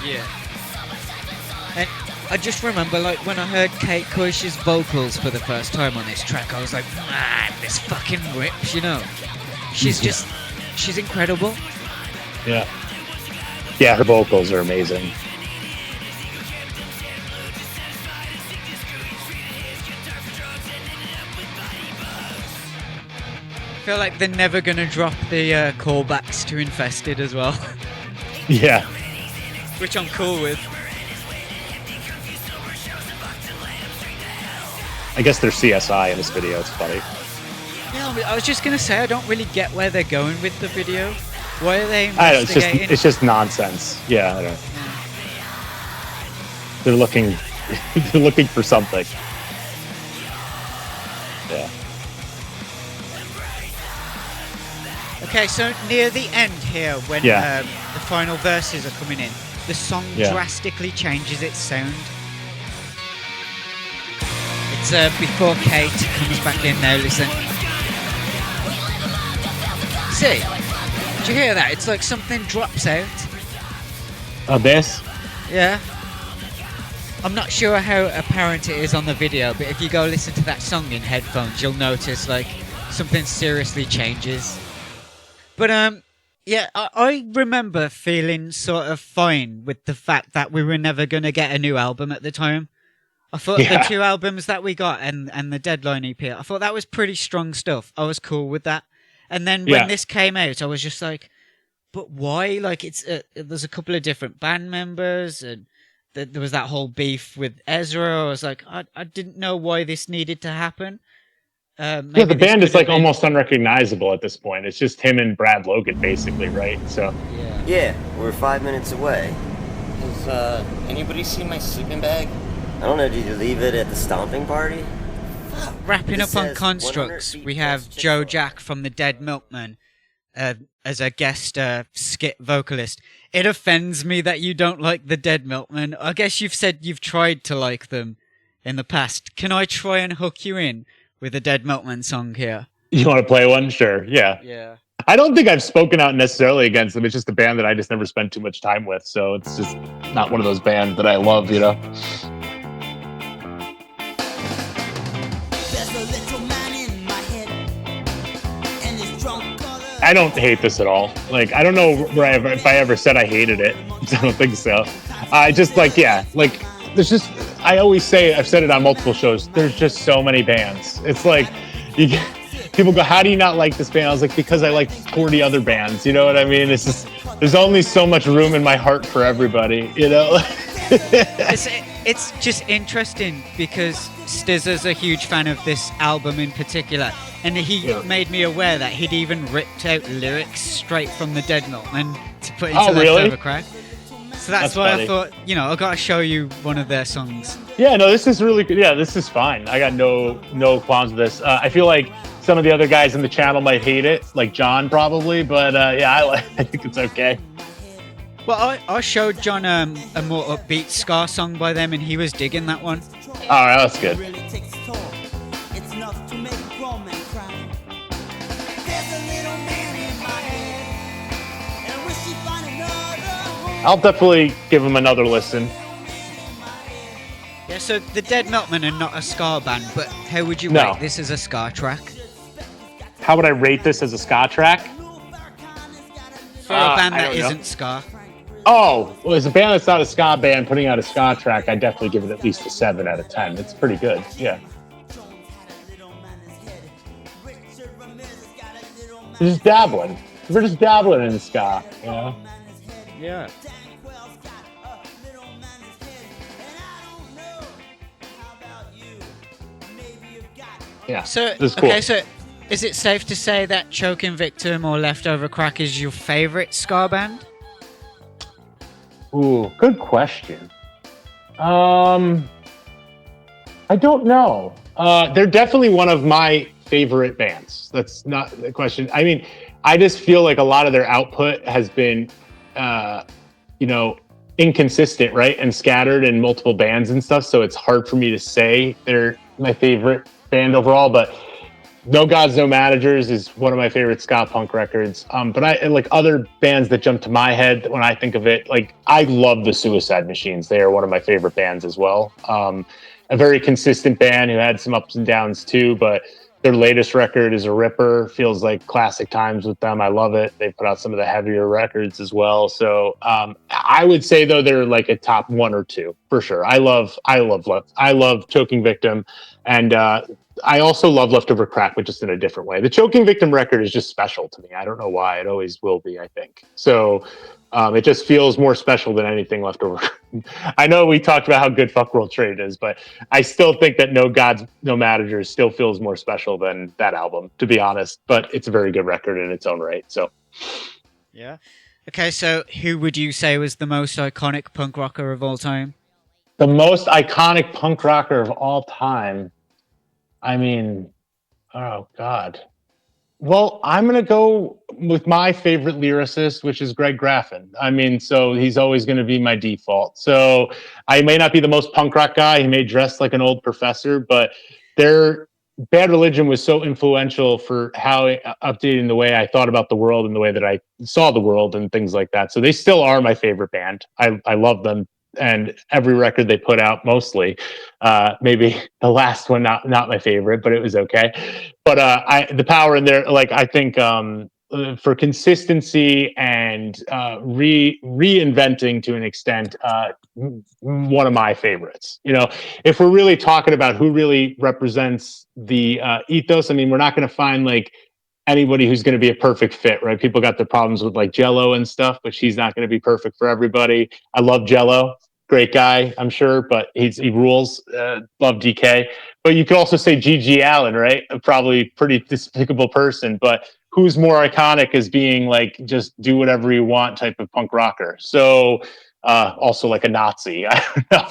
Yeah. And I just remember, like, when I heard Kate Cush's vocals for the first time on this track, I was like, man, this fucking rips, you know? She's incredible. Yeah. Yeah, her vocals are amazing. I feel like they're never gonna drop the callbacks to Infested as well. Yeah. Which I'm cool with. I guess they're CSI in this video. It's funny. Yeah, I was just gonna say, I don't really get where they're going with the video. Why are they I don't know, investigating? it's just nonsense. Yeah, I don't know. They're looking for something. Yeah. Okay, so near the end here, when Yeah. the final verses are coming in, the song drastically changes its sound. It's before Kate comes back in now, listen. See? Did you hear that? It's like something drops out. This? Yeah. I'm not sure how apparent it is on the video, but if you go listen to that song in headphones, you'll notice like something seriously changes. But yeah, I remember feeling sort of fine with the fact that we were never going to get a new album at the time. I thought the two albums that we got and the Deadline EP, I thought that was pretty strong stuff. I was cool with that. And then when this came out, I was just like, but why? Like, there's a couple of different band members, and there was that whole beef with Ezra. I was like, I didn't know why this needed to happen. The band is like almost unrecognizable at this point. It's just him and Brad Logan, basically, right? So yeah, we're 5 minutes away. Has anybody seen my sleeping bag? I don't know, did you leave it at the stomping party? Wrapping This up on says Constructs, 100 we feet have plus Joe Chick-fil-A. Jack from the Dead Milkmen as a guest skit vocalist. It offends me that you don't like the Dead Milkmen. I guess you've said you've tried to like them in the past. Can I try and hook you in with a Dead Milkmen song here? you want to play one? Sure. Yeah. Yeah. I don't think I've spoken out necessarily against them. It's just a band that I just never spent too much time with. So it's just not one of those bands that I love, you know? There's a little man in my head, and his drunk color. I don't hate this at all. Like, I don't know if I ever said I hated it. I don't think so. I just there's just, I always say, I've said it on multiple shows, there's just so many bands. It's like, people go, how do you not like this band? I was like, because I like 40 other bands. You know what I mean? It's just, there's only so much room in my heart for everybody, you know? It's just interesting because Stizzer's a huge fan of this album in particular, and he made me aware that he'd even ripped out lyrics straight from the Dead Milkmen to put into Leftover Crack. So that's why funny. I thought, I gotta show you one of their songs. Yeah, no, this is really good. Yeah, this is fine. I got no qualms with this. I feel like some of the other guys in the channel might hate it, like John probably, but I think it's okay. Well, I showed John a more upbeat ska song by them, and he was digging that one. All right, that's good. Really takes its toll. It's enough to make a grown man cry. There's a little man in my head, and I wish he'd find another home. I'll definitely give him another listen. Yeah, Yeah, so the Dead Milkmen are not a ska band, but how would you No. rate this as a ska track? How would I rate this as a ska track? For a band I that don't know. isn't ska. Oh, well, as a band that's not a ska band putting out a ska track, I'd definitely give it at least a 7 out of 10. It's pretty good. Yeah. We're just dabbling. We're just dabbling in ska, you know? Yeah. Yeah. So, this is cool. okay, so is it safe to say that Choking Victim or Leftover Crack is your favorite ska band? Ooh, good question. I don't know. They're definitely one of my favorite bands. That's not the question. I mean, I just feel like a lot of their output has been, inconsistent, right? And scattered in multiple bands and stuff. So it's hard for me to say they're my favorite band overall, but No Gods, No Managers is one of my favorite ska punk records. But I like other bands that jump to my head when I think of it. Like I love the Suicide Machines. They are one of my favorite bands as well. A very consistent band who had some ups and downs too, but their latest record is a ripper. Feels like classic times with them. I love it. They put out some of the heavier records as well. So I would say though they're like a top 1 or 2 for sure. I love Choking Victim, and I also love Leftover Crack, but just in a different way. The Choking Victim record is just special to me. I don't know why. It always will be, I think. So it just feels more special than anything Leftover. I know we talked about how good Fuck World Trade is, but I still think that No Gods, No Managers still feels more special than that album, to be honest. But it's a very good record in its own right. So, Yeah. Okay, so who would you say was the most iconic punk rocker of all time? the most iconic punk rocker of all time. I mean, oh God. Well, I'm going to go with my favorite lyricist, which is Greg Graffin. I mean, so he's always going to be my default. So I may not be the most punk rock guy. He may dress like an old professor, but their Bad Religion was so influential for how updating the way I thought about the world and the way that I saw the world and things like that. So they still are my favorite band. I love them. And every record they put out, mostly, maybe the last one, not my favorite, but it was okay. But the power in there, like I think for consistency and reinventing to an extent, one of my favorites. You know, if we're really talking about who really represents the ethos, I mean, we're not going to find like anybody who's going to be a perfect fit, right? People got their problems with like Jello and stuff, but she's not going to be perfect for everybody. I love Jello. Great guy, I'm sure, but he rules. Love DK. But you could also say G.G. Allen, right? Probably pretty despicable person, but who's more iconic as being like just do whatever you want type of punk rocker. So also like a Nazi. I don't know.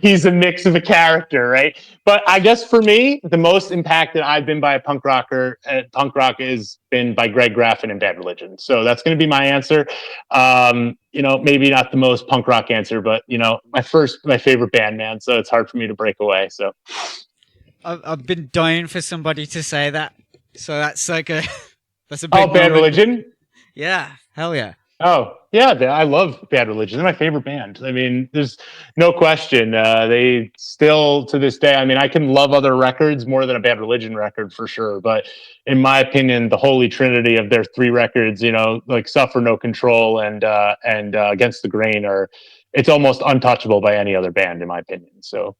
He's a mix of a character, right? But I guess for me, the most impacted I've been by a punk rocker, punk rock has been by Greg Graffin and Bad Religion. So that's going to be my answer. Maybe not the most punk rock answer, but my favorite band, man. So it's hard for me to break away. So I've been dying for somebody to say that. So that's like that's a big Bad moment. Religion. Yeah, hell yeah. Oh, yeah, I love Bad Religion. They're my favorite band. I mean, there's no question. They still, to this day, I mean, I can love other records more than a Bad Religion record for sure. But in my opinion, the holy trinity of their 3 records, like Suffer No Control and Against the Grain it's almost untouchable by any other band, in my opinion. So.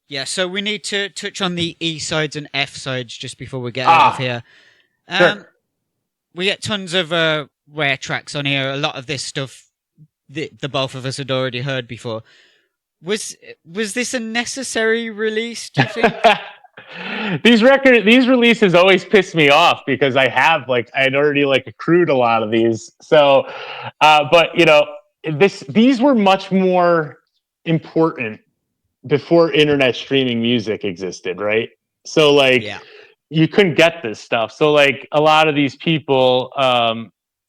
Yeah, so we need to touch on the E sides and F sides just before we get out of here. Sure. We get tons of rare tracks on here. A lot of this stuff the both of us had already heard before. Was this a necessary release, do you think? These releases always piss me off because I'd already accrued a lot of these. So, but these were much more important before internet streaming music existed, right? So you couldn't get this stuff. So a lot of these people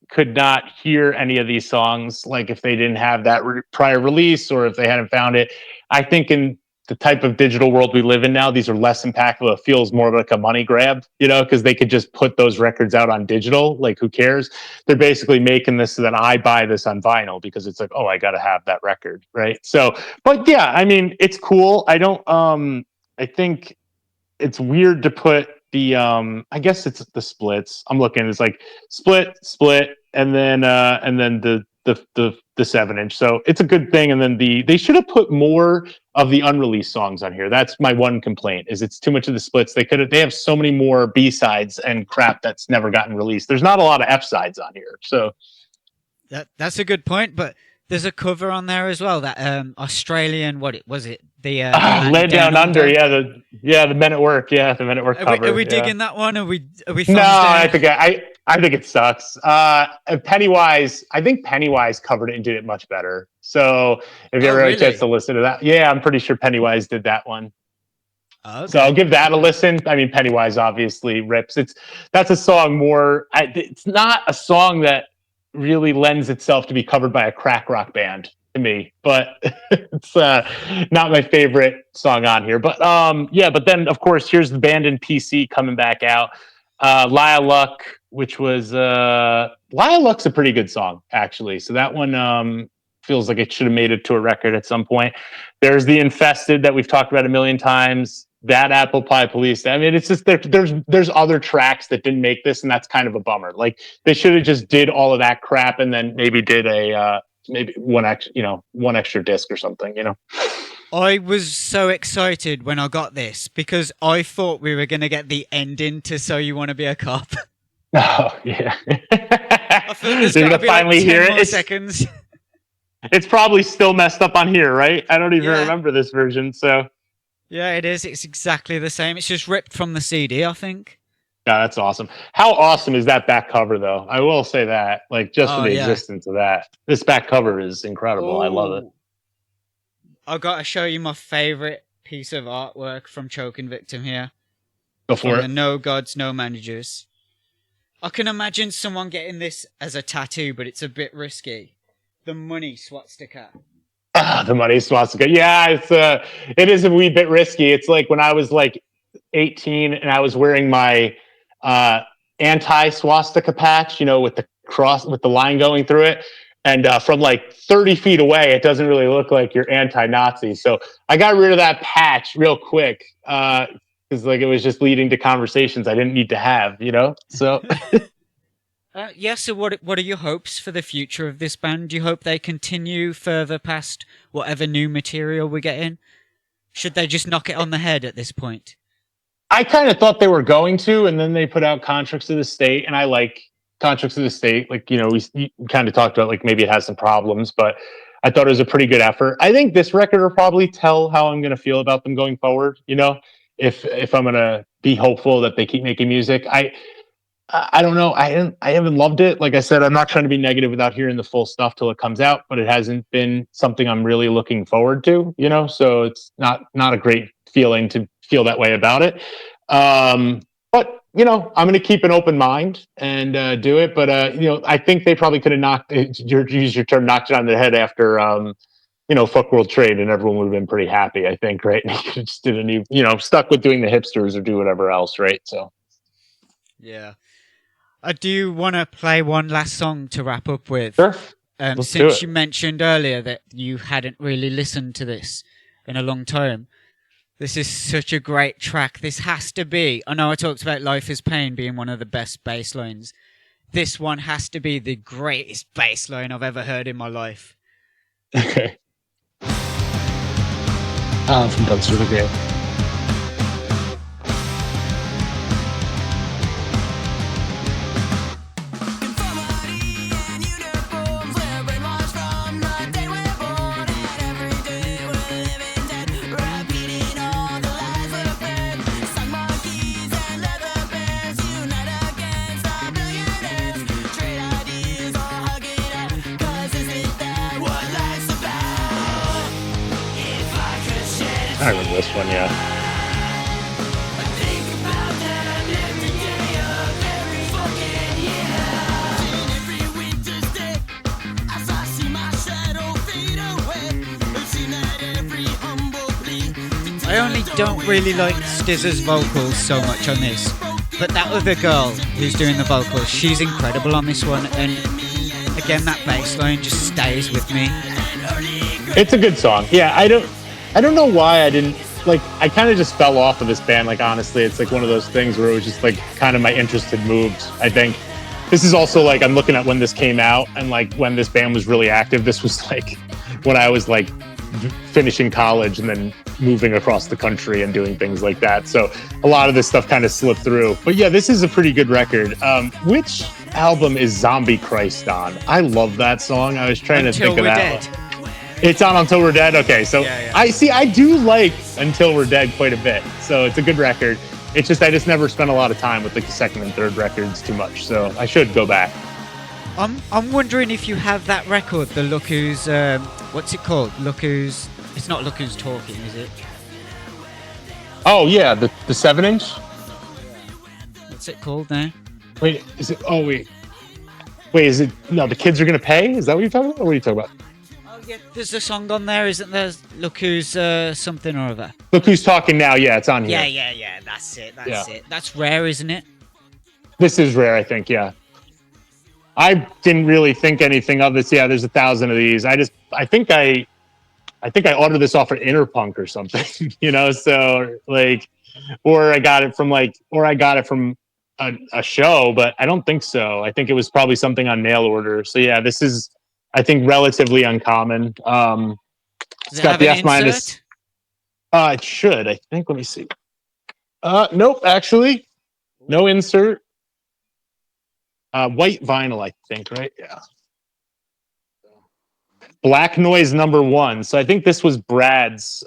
could not hear any of these songs if they didn't have that prior release or if they hadn't found it. I think in the type of digital world we live in now, these are less impactful. It feels more like a money grab, because they could just put those records out on digital. Like, who cares? They're basically making this so that I buy this on vinyl because it's like, oh, I got to have that record, right? So, but yeah, I mean, it's cool. I don't. I think it's weird to put the. I guess it's the splits. I'm looking. It's like split, and then the 7-inch. So it's a good thing. And then they should have put more of the unreleased songs on here. That's my one complaint, is it's too much of the splits. They have so many more B-sides and crap that's never gotten released. There's not a lot of F-sides on here. So that's a good point, but there's a cover on there as well, that Australian, what was it? The Lay Down Under, the Men at Work, the Men at Work cover. Are we digging that one? Are we thumbs No, down? I think it sucks. Pennywise, I think Pennywise covered it and did it much better. So if you ever had a chance to listen to that, I'm pretty sure Pennywise did that one. Okay. So I'll give that a listen. I mean, Pennywise obviously rips. That's a song more. It's not a song that really lends itself to be covered by a crack rock band to me, but it's not my favorite song on here. But but then of course here's the Abandoned PC coming back out. Lyle Luck, which was Lyle Luck's a pretty good song actually. So that one feels like it should have made it to a record at some point. There's the Infested that we've talked about a million times. That Apple Pie Police. I mean, it's just there's other tracks that didn't make this, and that's kind of a bummer. Like, they should have just did all of that crap and then maybe did a maybe one extra disc or something. I was so excited when I got this because I thought we were going to get the ending to So You Want to Be a Cop. Oh yeah. I feel there's You're got to gonna be finally like 10 hear more it. seconds. It's probably still messed up on here, right? I don't even Yeah. remember this version. So Yeah, it is. It's exactly the same. It's just ripped from the CD, I think. yeah, that's awesome. How awesome is that back cover, though? I will say that, like, just for the existence of that, this back cover is incredible. I love it. I got to show you my favorite piece of artwork from Choking Victim here. Go for it. The No Gods, No Managers. I can imagine someone getting this as a tattoo, but it's a bit risky. The Money swastika. The Money swastika. Yeah, it is a wee bit risky. It's like when I was like 18 and I was wearing my anti-swastika patch, with the cross, with the line going through it. And from like 30 feet away, it doesn't really look like you're anti-Nazi. So I got rid of that patch real quick because like it was just leading to conversations I didn't need to have, So So what are your hopes for the future of this band? Do you hope they continue further past whatever new material we're getting? Should they just knock it on the head at this point? I kind of thought they were going to, and then they put out Contracts of the State, and I like Contracts of the State. Like, we kind of talked about, like, maybe it has some problems, but I thought it was a pretty good effort. I think this record will probably tell how I'm going to feel about them going forward. If I'm going to be hopeful that they keep making music. I don't know. I haven't loved it. Like I said, I'm not trying to be negative without hearing the full stuff till it comes out, but it hasn't been something I'm really looking forward to, so it's not a great feeling to feel that way about it. But I'm going to keep an open mind and do it. But I think they probably could have use your term, knocked it on the head after Fuck World Trade, and everyone would have been pretty happy, I think, right? And you just did a new, stuck with doing the Hipsters or do whatever else, right? So yeah. I do want to play one last song to wrap up with. Sure. Let's do since it. you mentioned earlier that you hadn't really listened to this in a long time, this is such a great track. This has to be, I know I talked about Life is Pain being one of the best bass lines. This one has to be the greatest bass line I've ever heard in my life. Okay. From Dumpster the Grave. I remember this one, yeah. I only don't really like Stizz's vocals so much on this, but that other girl who's doing the vocals, she's incredible on this one, and again, that bass line just stays with me. It's a good song. Yeah, I don't know why I didn't like. I kind of just fell off of this band. Like honestly, it's like one of those things where it was just like kind of my interest had moved. I think this is also like I'm looking at when this came out and like when this band was really active. This was like when I was like finishing college and then moving across the country and doing things like that. So a lot of this stuff kind of slipped through. But yeah, this is a pretty good record. Which album is Zombie Christ on? I love that song. I was trying to think of that one. It's on Until We're Dead? Okay, so yeah. I do like Until We're Dead quite a bit. So it's a good record. It's just I just never spent a lot of time with like the second and third records too much. So I should go back. I'm wondering if you have that record, the Look Who's what's it called? Look Who's It's not Look Who's Talking, is it? Oh yeah, the 7-inch? What's it called now? Wait, is it wait, is it no, the kids are gonna pay? Is that what you're talking about? Or what are you talking about? Yeah, there's a song on there, isn't there? Look Who's something or other. Look Who's Talking Now. Yeah, it's on here. Yeah. That's it. That's rare, isn't it? This is rare, I think. Yeah. I didn't really think anything of this. Yeah, there's 1,000 of these. I think I ordered this off of Interpunk or something. You know, so like, or I got it from a show, but I don't think so. I think it was probably something on mail order. So yeah, this is, I think, relatively uncommon. It's got the F minus. It should, I think. Let me see. Nope, actually, no insert. White vinyl, I think, right? Yeah. Black Noise #1. So I think this was Brad's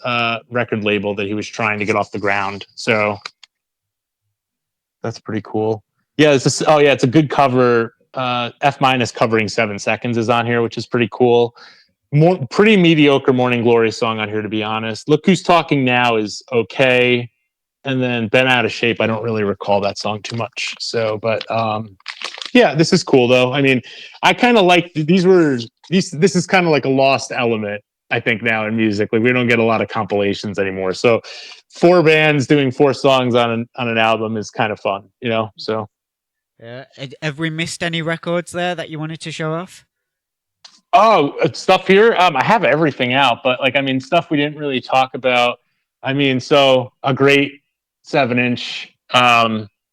record label that he was trying to get off the ground. So that's pretty cool. Yeah, it's a good cover. F minus covering 7 seconds is on here, which is pretty cool. Pretty mediocre Morning Glory song on here, to be honest. Look Who's Talking Now is okay. And then Been Out of Shape, I don't really recall that song too much. So, but yeah, this is cool though. I mean, I kind of like this is kind of like a lost element, I think, now in music. Like we don't get a lot of compilations anymore. So 4 bands doing 4 songs on an album is kind of fun, you know? So yeah. Have we missed any records there that you wanted to show off? Oh, stuff here. I have everything out, but like, I mean, stuff we didn't really talk about. I mean, so a great 7-inch,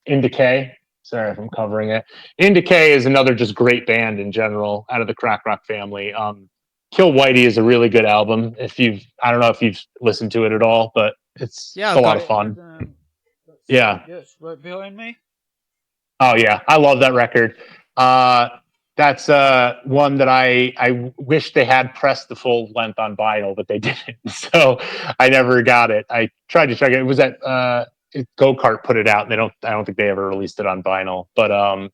In Decay. Sorry if I'm covering it. In Decay is another just great band in general out of the crack rock family. Kill Whitey is a really good album. I don't know if you've listened to it at all, but it's a lot of fun. Yeah. Yes, right behind me. Oh yeah, I love that record. That's one that I wish they had pressed the full length on vinyl, but they didn't. So I never got it. I tried to check it. It was at Go-Kart put it out, and I don't think they ever released it on vinyl. But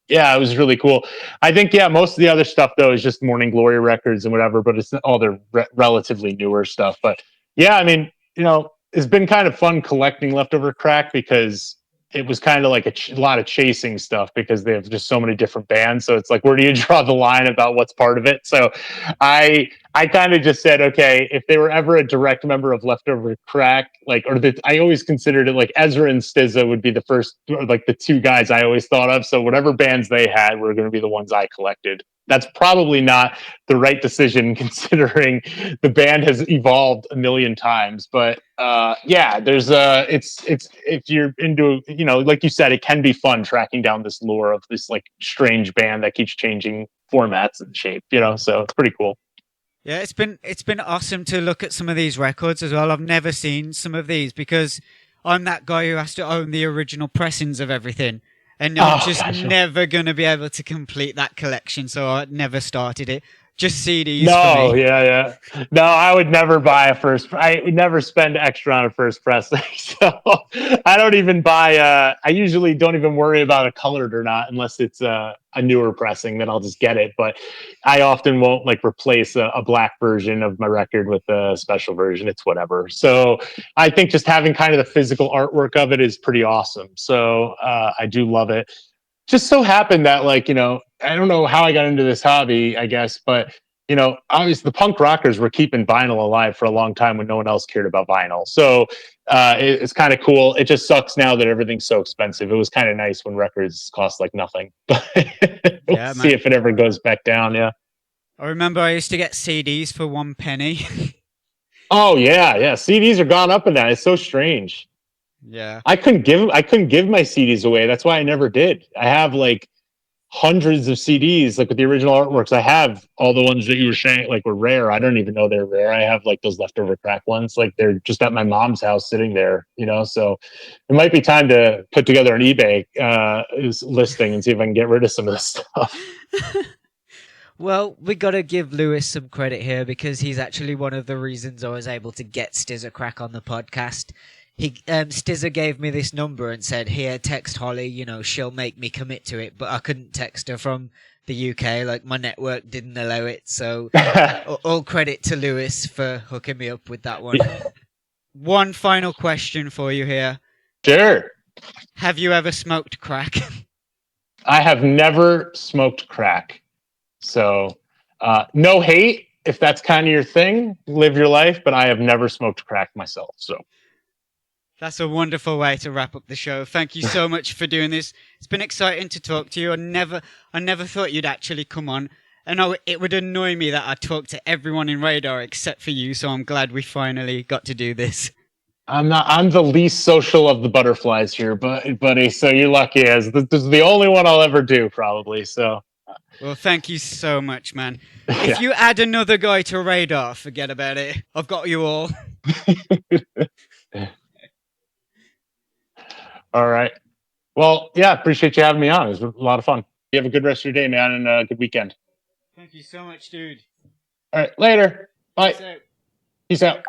yeah, it was really cool. I think most of the other stuff though is just Morning Glory records and whatever, but it's all their relatively newer stuff. But yeah, I mean, you know, it's been kind of fun collecting Leftover Crack because it was kind of like a lot of chasing stuff because they have just so many different bands. So it's like, where do you draw the line about what's part of it? So I kind of just said, okay, if they were ever a direct member of Leftover Crack, I always considered it like Ezra and Stizza would be the first, or like the 2 guys I always thought of. So whatever bands they had were going to be the ones I collected. That's probably not the right decision considering the band has evolved a million times. But yeah, there's it's if you're into, you know, like you said, it can be fun tracking down this lore of this like strange band that keeps changing formats and shape, you know, so it's pretty cool. Yeah, it's been awesome to look at some of these records as well. I've never seen some of these because I'm that guy who has to own the original pressings of everything. And I'm never going to be able to complete that collection, so I never started it. Just CDs for me. Yeah. No, I would never buy I would never spend extra on a first pressing. So I don't even buy, I usually don't even worry about a colored or not unless it's a newer pressing, then I'll just get it. But I often won't like replace a black version of my record with a special version. It's whatever. So I think just having kind of the physical artwork of it is pretty awesome. So I do love it. Just so happened that, like, you know, I don't know how I got into this hobby, I guess, but obviously the punk rockers were keeping vinyl alive for a long time when no one else cared about vinyl. So it's kind of cool. It just sucks now that everything's so expensive. It was kind of nice when records cost like nothing. But we'll Yeah, see man. if it ever goes back down. Yeah. I remember I used to get CDs for 1 penny. Oh yeah, yeah. CDs are gone up in that. It's so strange. Yeah. I couldn't give my CDs away. That's why I never did. I have like hundreds of CDs, like with the original artworks. I have all the ones that you were saying like were rare. I don't even know they're rare. I have like those leftover crack ones. Like they're just at my mom's house sitting there, So it might be time to put together an eBay listing and see if I can get rid of some of this stuff. Well, we got to give Lewis some credit here because he's actually one of the reasons I was able to get Stizzer Crack on the podcast. Stizzer gave me this number and said, "Here, text Holly, she'll make me commit to it." But I couldn't text her from the UK, like my network didn't allow it. So all credit to Lewis for hooking me up with that one. One final question for you here. Sure. Have you ever smoked crack? I have never smoked crack. So no hate if that's kind of your thing, live your life, but I have never smoked crack myself. So That's a wonderful way to wrap up the show. Thank you so much for doing this. It's been exciting to talk to you. I never thought you'd actually come on. And it would annoy me that I talked to everyone in Radar except for you, so I'm glad we finally got to do this. I'm the least social of the butterflies here, buddy. So you're lucky, as this is the only one I'll ever do, probably. So, well, thank you so much, man. Yeah. If you add another guy to Radar, forget about it. I've got you all. All right. Well, yeah, appreciate you having me on. It was a lot of fun. You have a good rest of your day, man, and a good weekend. Thank you so much, dude. All right, later. Bye. Peace out. Peace out.